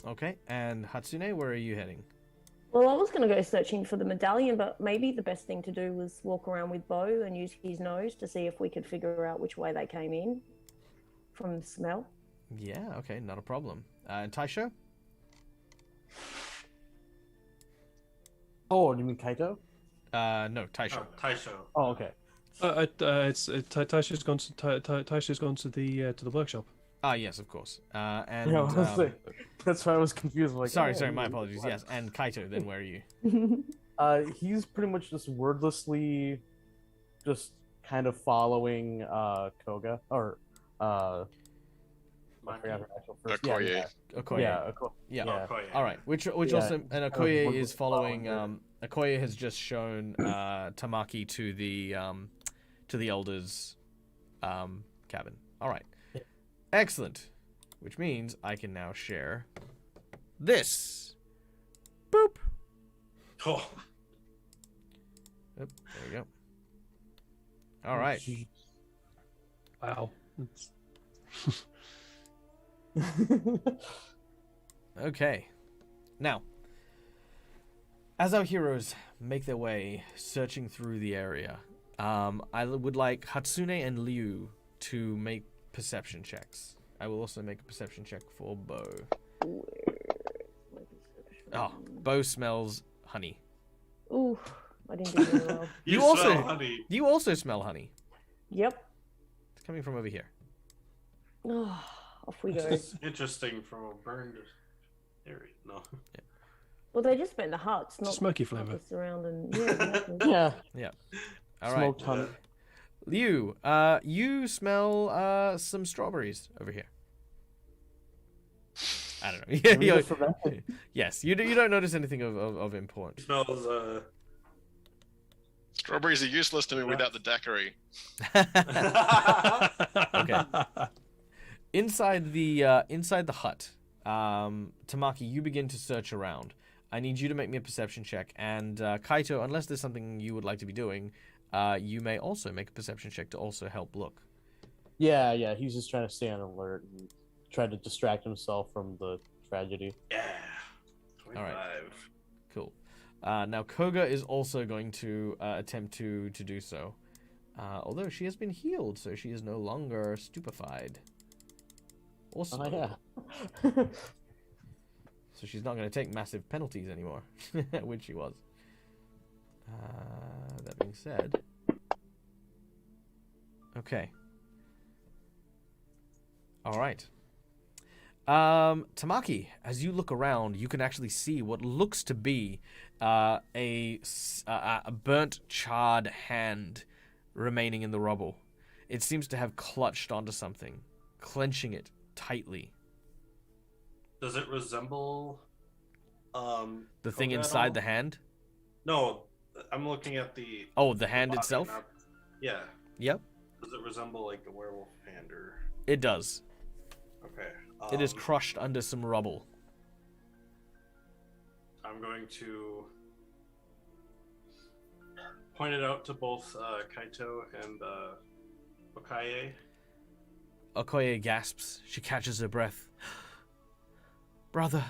Okay, and Hatsune, where are you heading? Well, I was going to go searching for the medallion, but maybe the best thing to do was walk around with Bo and use his nose to see if we could figure out which way they came in from the smell. Yeah, okay, not a problem. And Taisho? Oh, you mean Kaito? No, Taisho. Oh, Taisho. Oh, okay. Taisho's gone to the workshop. Ah, yes, of course. And Yeah, that's why I was confused. Like, sorry, my apologies. Yes, and Kaito, then where are you? He's pretty much just wordlessly, just kind of following Koga or I forgot her actual first. Okoye. Okoye. Yeah. Yeah. Yeah. Okoye. All right. Which Yeah. also and Okoye Wood is was following. following Okoye has just shown Tamaki to the elders' cabin. All right. Yeah. Excellent. Which means I can now share this. Boop. Oh, Oop, there we go. All right. Wow. Okay. Now, as our heroes make their way searching through the area, I would like Hatsune and Liu to make perception checks. I will also make a perception check for Bo. Oh, Bo smells honey. Ooh, I didn't do very well. You smell also- honey. You also smell honey. Yep. It's coming from over here. Oh, off we go. It's interesting from a burned area. No. Well, they just meant the huts, not Smoky not flavour. the surrounding. Yeah, exactly. Yeah. All right. Smoked honey. Liu, you smell some strawberries over here. I don't know. Yeah, Read it for that. yes, you don't notice anything of It importance. smells Strawberries are useless to me without the daiquiri. Okay. Inside the hut, Tamaki, you begin to search around. I need you to make me a perception check, and Kaito, unless there's something you would like to be doing, you may also make a perception check to also help look. Yeah. He's just trying to stay on alert and try to distract himself from the tragedy. yeah. All right. 25. Cool. Now Koga is also going to attempt to do so, although she has been healed, so she is no longer stupefied. Awesome. Oh yeah. So she's not going to take massive penalties anymore, which she was. That being said, okay. All right. Tamaki, as you look around, you can actually see what looks to be a burnt, charred hand remaining in the rubble. It seems to have clutched onto something, clenching it tightly. Does it resemble The thing Koga at inside all? the hand? No, I'm looking at the Oh, the hand body, itself? not- Yeah. Yep, Does it resemble like a werewolf hand or it does. okay. It is crushed under some rubble. I'm going to point it out to both Kaito and Okaye. Okoye gasps. She catches her breath. Brother.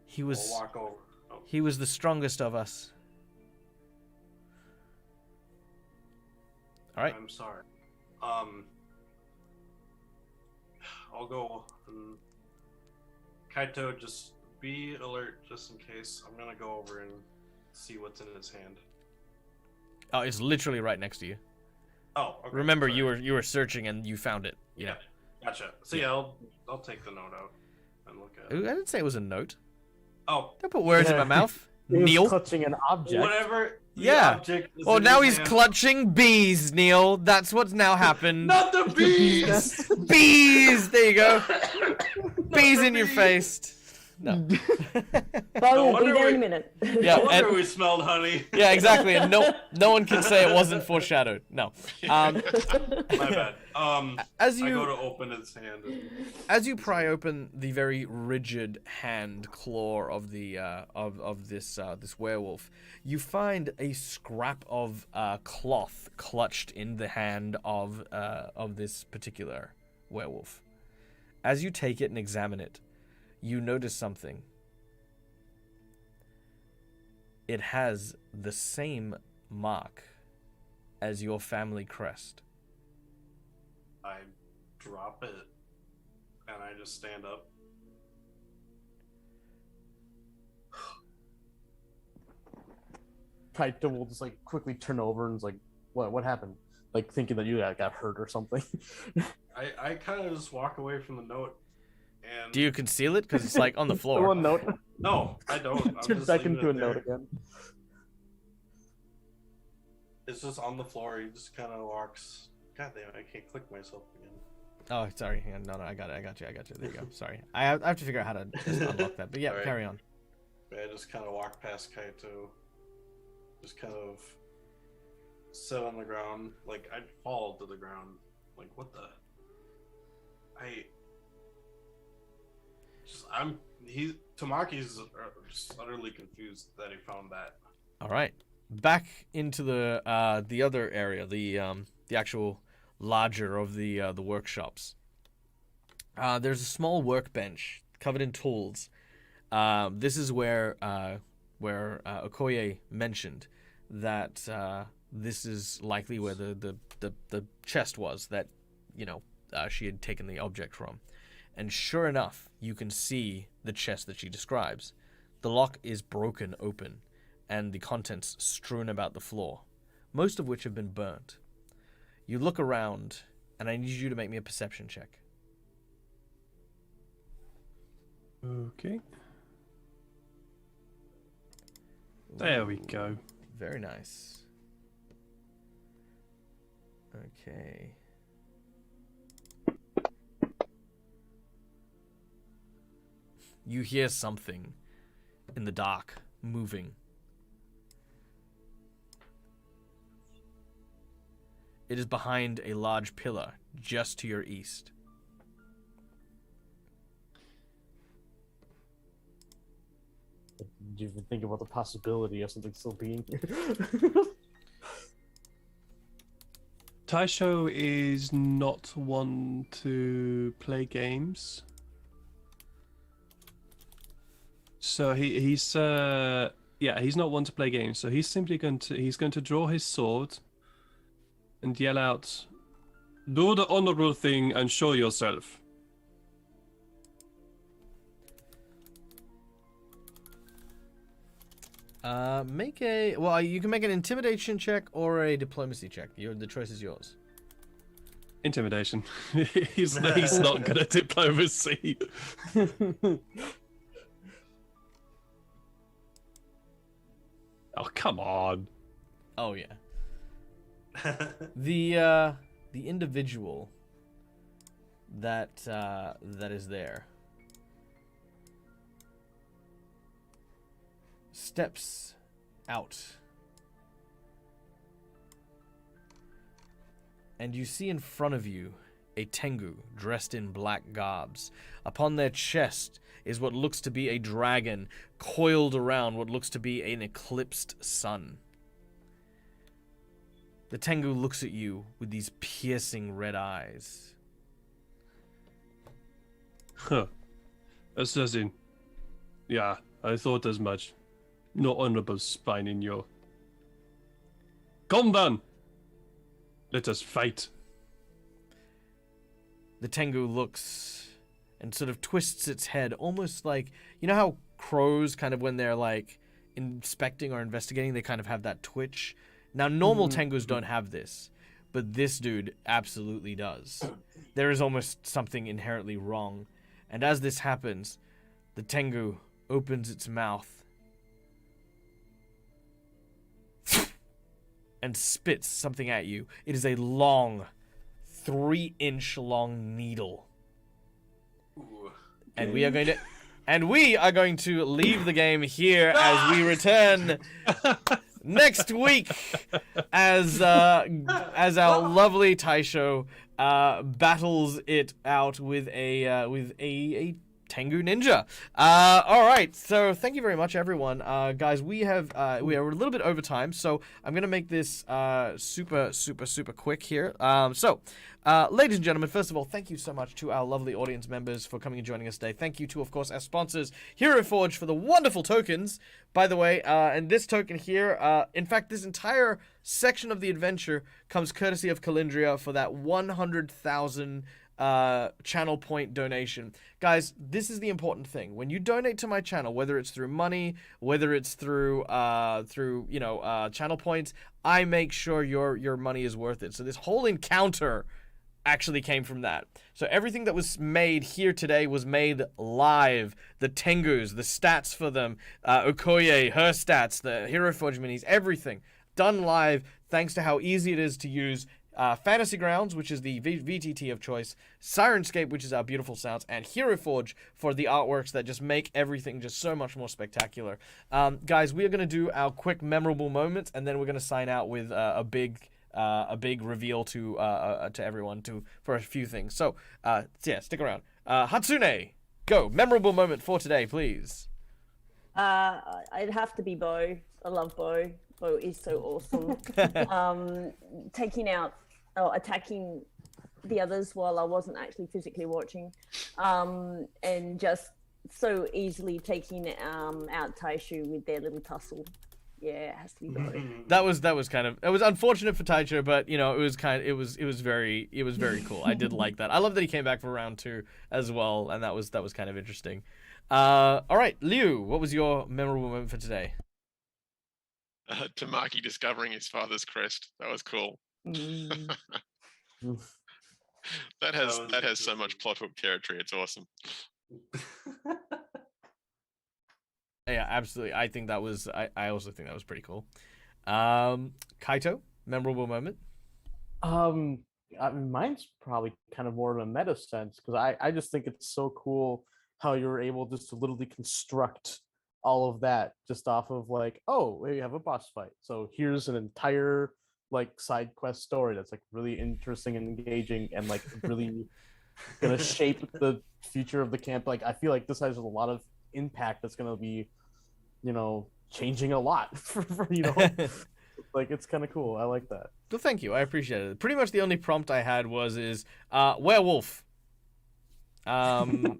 He I'll was walk over. Oh, he was the strongest of us. All right. I'm sorry. I'll go. Kaito, just be alert, just in case. I'm gonna go over and see what's in his hand. Oh, it's literally right next to you. Oh, okay. Remember, sorry. you were searching and you found it. Yeah, gotcha. So yeah, I'll take the note out and look at Ooh, it. I didn't say it was a note. Oh, Don't put words in my mouth, He was Neil. clutching an object. whatever. the Yeah. object is Oh, in now his he's hand. clutching bees, Neil. That's what's now happened. Not the bees. Bees! There you go. Not Bees the in your bees. face. No. Bo will be wonder there in we- a minute. Yeah, No wonder and- we smelled honey. Yeah, exactly. And no one can say it wasn't foreshadowed. No. My bad. As I go you to open his hand. as you pry open the very rigid hand claw of the of this werewolf, you find a scrap of cloth clutched in the hand of this particular werewolf. As you take it and examine it, you notice something. It has the same mark as your family crest. I drop it, and I just stand up. Kaito will just like quickly turn over and is like, "What happened?" Like thinking that you got hurt or something. I kind of just walk away from the note, and Do you conceal it? Because it's like on the The floor. one note No, I don't. I'm turns just back leaving into a it note there. again. It's just on the floor. He just kind of walks God damn it, I can't click myself again. Oh, sorry. Hang on. No, I got you. There you go. Sorry. I have to figure out how to just unlock that. But yeah, Alright. carry on. I just kind of walk past Kaito. Just kind of sit on the ground. Like, I'd fall to the ground. Like, what the? Tamaki's just utterly confused that he found that. All right. Back into the other area, the actual larger of the workshops. There's a small workbench covered in tools. This is where Okoye mentioned that this is likely where the chest was that she had taken the object from. And sure enough, you can see the chest that she describes. The lock is broken open, and the contents strewn about the floor, most of which have been burnt. You look around, and I need you to make me a perception check. Okay. There we go. Very nice. Okay. You hear something in the dark moving. It is behind a large pillar just to your east. Did you even think about the possibility of something still being here? Taisho is not one to play games. So he's not one to play games. So he's simply going to draw his sword and yell out, "Do the honorable thing and show yourself." You can make an intimidation check or a diplomacy check. The choice is yours. Intimidation. he's not good at diplomacy. Oh, come on. Oh yeah. The individual that is there steps out, and you see in front of you a Tengu dressed in black garbs. Upon their chest is what looks to be a dragon coiled around what looks to be an eclipsed sun. The Tengu looks at you with these piercing red eyes. Huh. Assassin. Yeah, I thought as much. No honorable spine in you. Come then! Let us fight. The Tengu looks and sort of twists its head, almost like, you know how crows kind of, when they're like inspecting or investigating, they kind of have that twitch. Now, normal Tengus don't have this, but this dude absolutely does. There is almost something inherently wrong. And as this happens, the Tengu opens its mouth and spits something at you. It is a long, 3-inch long needle. Ooh. And we are going to leave the game here as we return next week as our lovely Taisho battles it out with a Tengu ninja. All right, so thank you very much, everyone. Guys, we are a little bit over time, so I'm gonna make this super quick here. Ladies and gentlemen, first of all, thank you so much to our lovely audience members for coming and joining us today. Thank you to, of course, our sponsors, Hero Forge, for the wonderful tokens, by the way. And this token here, in fact, this entire section of the adventure comes courtesy of Calindria for that 100,000 channel point donation. Guys, this is the important thing. When you donate to my channel, whether it's through money, whether it's through channel points, I make sure your money is worth it. So this whole encounter actually came from that. So everything that was made here today was made live. The Tengus, the stats for them, Okoye, her stats, the Hero Forge minis, everything done live, thanks to how easy it is to use. Fantasy Grounds, which is the VTT of choice, Sirenscape, which is our beautiful sounds, and Hero Forge for the artworks that just make everything just so much more spectacular. Guys, we are going to do our quick memorable moments, and then we're going to sign out with a big reveal to everyone for a few things. So, yeah, stick around. Hatsune, go. Memorable moment for today, please. I'd have to be Bo. I love Bo. Bo is so awesome. Attacking the others while I wasn't actually physically watching, and just so easily taking out Taisho with their little tussle. Yeah, it has to be Bo. That was kind of, it was unfortunate for Taisho, but it was very cool. I did like that. I love that he came back for round 2 as well, and that was kind of interesting. All right, Liu, what was your memorable moment for today? Tamaki discovering his father's crest. That was cool. that has so much plot hook territory. It's awesome. Yeah, absolutely. I think that was. I also think that was pretty cool. Kaito, memorable moment. I mean, mine's probably kind of more of a meta sense because I just think it's so cool how you're able just to literally construct all of that just off of like, oh, we have a boss fight, so here's an entire like side quest story that's like really interesting and engaging and like really gonna shape the future of the camp. Like I feel like this has a lot of impact that's gonna be, changing a lot for like it's kind of cool. I like that. Well, thank you. I appreciate it. Pretty much the only prompt I had was werewolf. Yeah,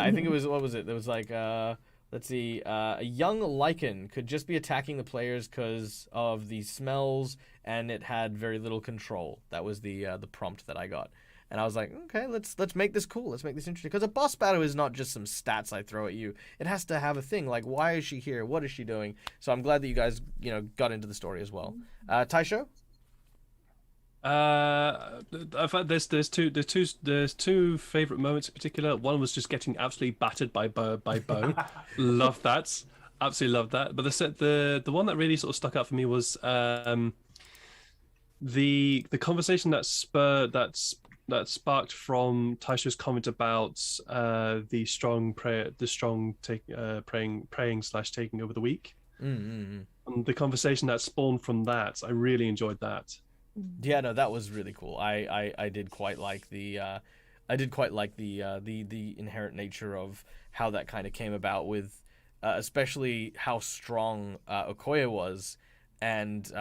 I think it was, what was it? It was like, let's see, a young lichen could just be attacking the players because of the smells, and it had very little control. That was the prompt that I got. And I was like, okay, let's make this cool. Let's make this interesting. Because a boss battle is not just some stats I throw at you. It has to have a thing. Like, why is she here? What is she doing? So I'm glad that you guys, got into the story as well. Taisho? I've had there's two favorite moments in particular. One was just getting absolutely battered by Bo. Love that, absolutely love that. But the one that really sort of stuck out for me was the conversation that sparked from Taisho's comment about the strong praying / taking over the weak. And the conversation that spawned from that, I really enjoyed that. Yeah, no, that was really cool. I did quite like the inherent nature of how that kind of came about with, especially how strong Okoye was, and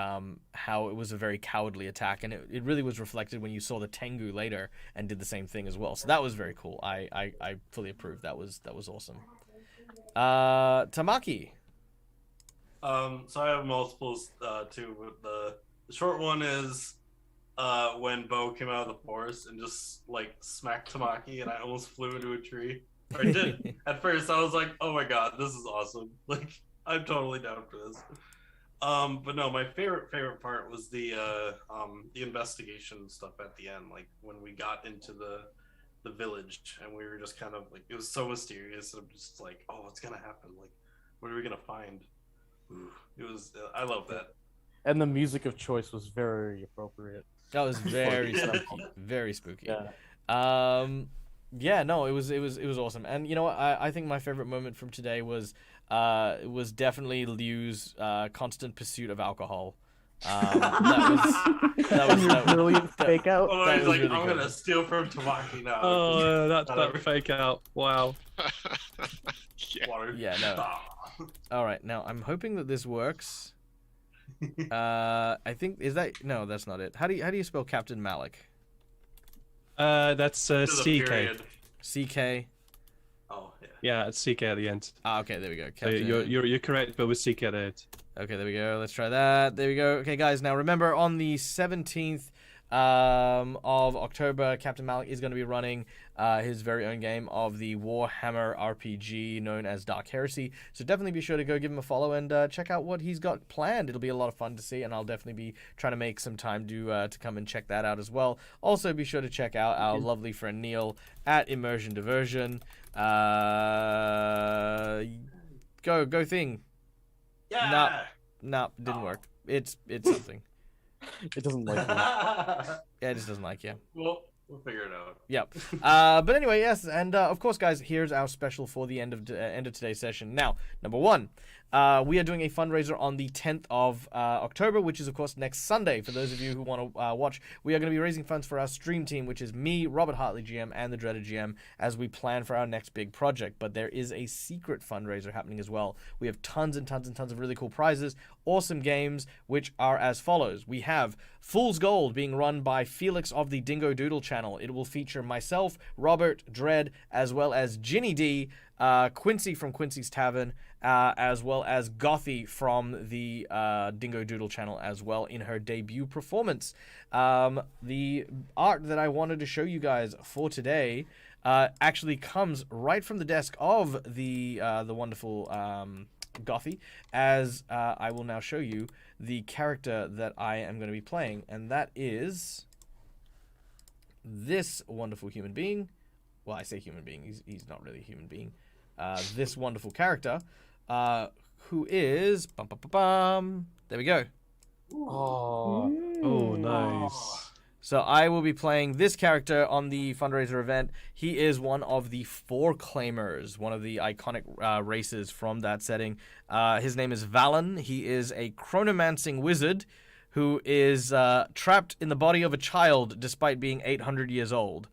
how it was a very cowardly attack, and it really was reflected when you saw the Tengu later and did the same thing as well. So that was very cool. I fully approve. That was awesome. Tamaki. So I have multiples too. But the short one is when Bo came out of the forest and just like smacked Tamaki, and I almost flew into a tree. Or I did. At first, I was like, "Oh my god, this is awesome! Like, I'm totally down for this." But no, my favorite part was the investigation stuff at the end. Like when we got into the village and we were just kind of like, it was so mysterious. And I'm just like, oh, what's gonna happen? Like, what are we gonna find? Ooh, it was. I love that. And the music of choice was very appropriate. That was very spooky. Very spooky. Yeah. Yeah, no, it was awesome. And you know what? I think my favorite moment from today was definitely Liu's constant pursuit of alcohol. That was brilliant fake out. Oh, he's like, really I'm gonna steal from Tamaki now. Oh, that fake out. Wow. Yeah, no. All right, now I'm hoping that this works. I think no, that's not it. How do you spell Captain Malik? That's CK. CK. Oh yeah. Yeah, it's CK at the end. Okay, there we go. So you're correct, but with CK at the end. Okay, there we go. Let's try that. There we go. Okay, guys. Now remember, on the 17th of October, Captain Malik is going to be running his very own game of the Warhammer RPG known as Dark Heresy. So definitely be sure to go give him a follow and check out what he's got planned. It'll be a lot of fun to see, and I'll definitely be trying to make some time to come and check that out as well. Also, be sure to check out our lovely friend Neil at Immersion Diversion. Go thing. Yeah. Nah, didn't work. It's something. It doesn't like me. Yeah, it just doesn't like you. We'll figure it out. Yep. But anyway, yes, and of course, guys, here's our special for the end of today's session. Now, number one, we are doing a fundraiser on the 10th of October, which is, of course, next Sunday. For those of you who want to watch, we are going to be raising funds for our stream team, which is me, Robert Hartley GM, and the Dreaded GM, as we plan for our next big project. But there is a secret fundraiser happening as well. We have tons and tons and tons of really cool prizes, awesome games, which are as follows. We have Fool's Gold being run by Felix of the Dingo Doodle channel. It will feature myself, Robert, Dread, as well as Ginny D, Quincy from Quincy's Tavern, as well as Gothy from the Dingo Doodle channel as well in her debut performance. The art that I wanted to show you guys for today actually comes right from the desk of the wonderful Gothy, as I will now show you the character that I am going to be playing, and that is this wonderful human being. Well, I say human being, he's not really a human being. This wonderful character, who is... There we go. Oh, nice. So I will be playing this character on the fundraiser event. He is one of the Four Claimers, one of the iconic races from that setting. His name is Valen. He is a chronomancing wizard who is trapped in the body of a child despite being 800 years old.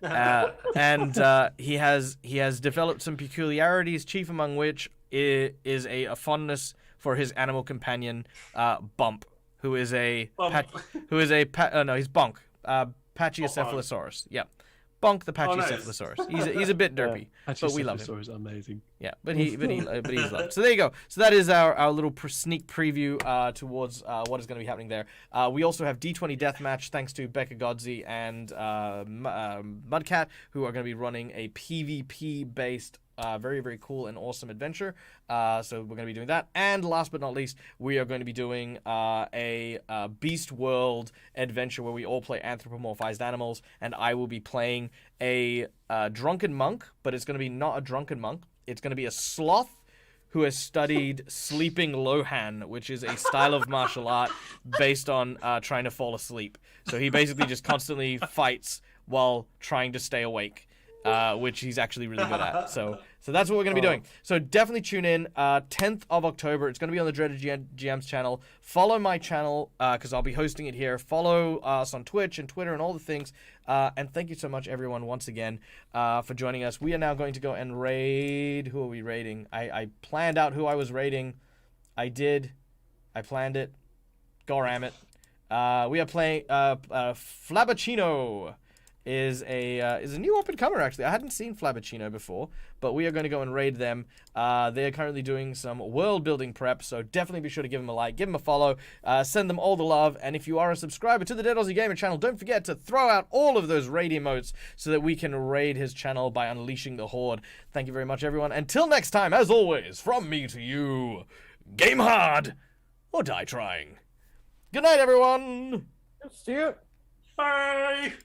And he has developed some peculiarities, chief among which is a fondness for his animal companion, Bump, who is a he's Bonk, Pachycephalosaurus. Yeah, Bonk the Pachycephalosaurus. Nice. He's a bit derpy, but we love him. Is amazing. Yeah, but he's loved. So there you go. So that is our little sneak preview towards what is going to be happening there. We also have D20 Deathmatch, thanks to Becca Godzi and Mudcat, who are going to be running a PvP based very, very cool and awesome adventure. So we're going to be doing that. And last but not least, we are going to be doing a Beast World adventure where we all play anthropomorphized animals, and I will be playing a drunken monk, but it's going to be not a drunken monk. It's going to be a sloth who has studied sleeping Lohan, which is a style of martial art based on trying to fall asleep. So he basically just constantly fights while trying to stay awake. Which he's actually really good at. So that's what we're going to be doing. So definitely tune in. 10th of October. It's going to be on the Dreaded GM's channel. Follow my channel because I'll be hosting it here. Follow us on Twitch and Twitter and all the things. And thank you so much, everyone, once again, for joining us. We are now going to go and raid. Who are we raiding? I planned out who I was raiding. I did. I planned it. Goram it. We are playing Flabberchino. Is a new up-and-comer, actually. I hadn't seen Flabberchino before, but we are going to go and raid them. They are currently doing some world-building prep, so definitely be sure to give them a like, give them a follow, send them all the love, and if you are a subscriber to the Dead Aussie Gamer channel, don't forget to throw out all of those raid emotes so that we can raid his channel by unleashing the horde. Thank you very much, everyone. Until next time, as always, from me to you, game hard or die trying. Good night, everyone! See you. Bye.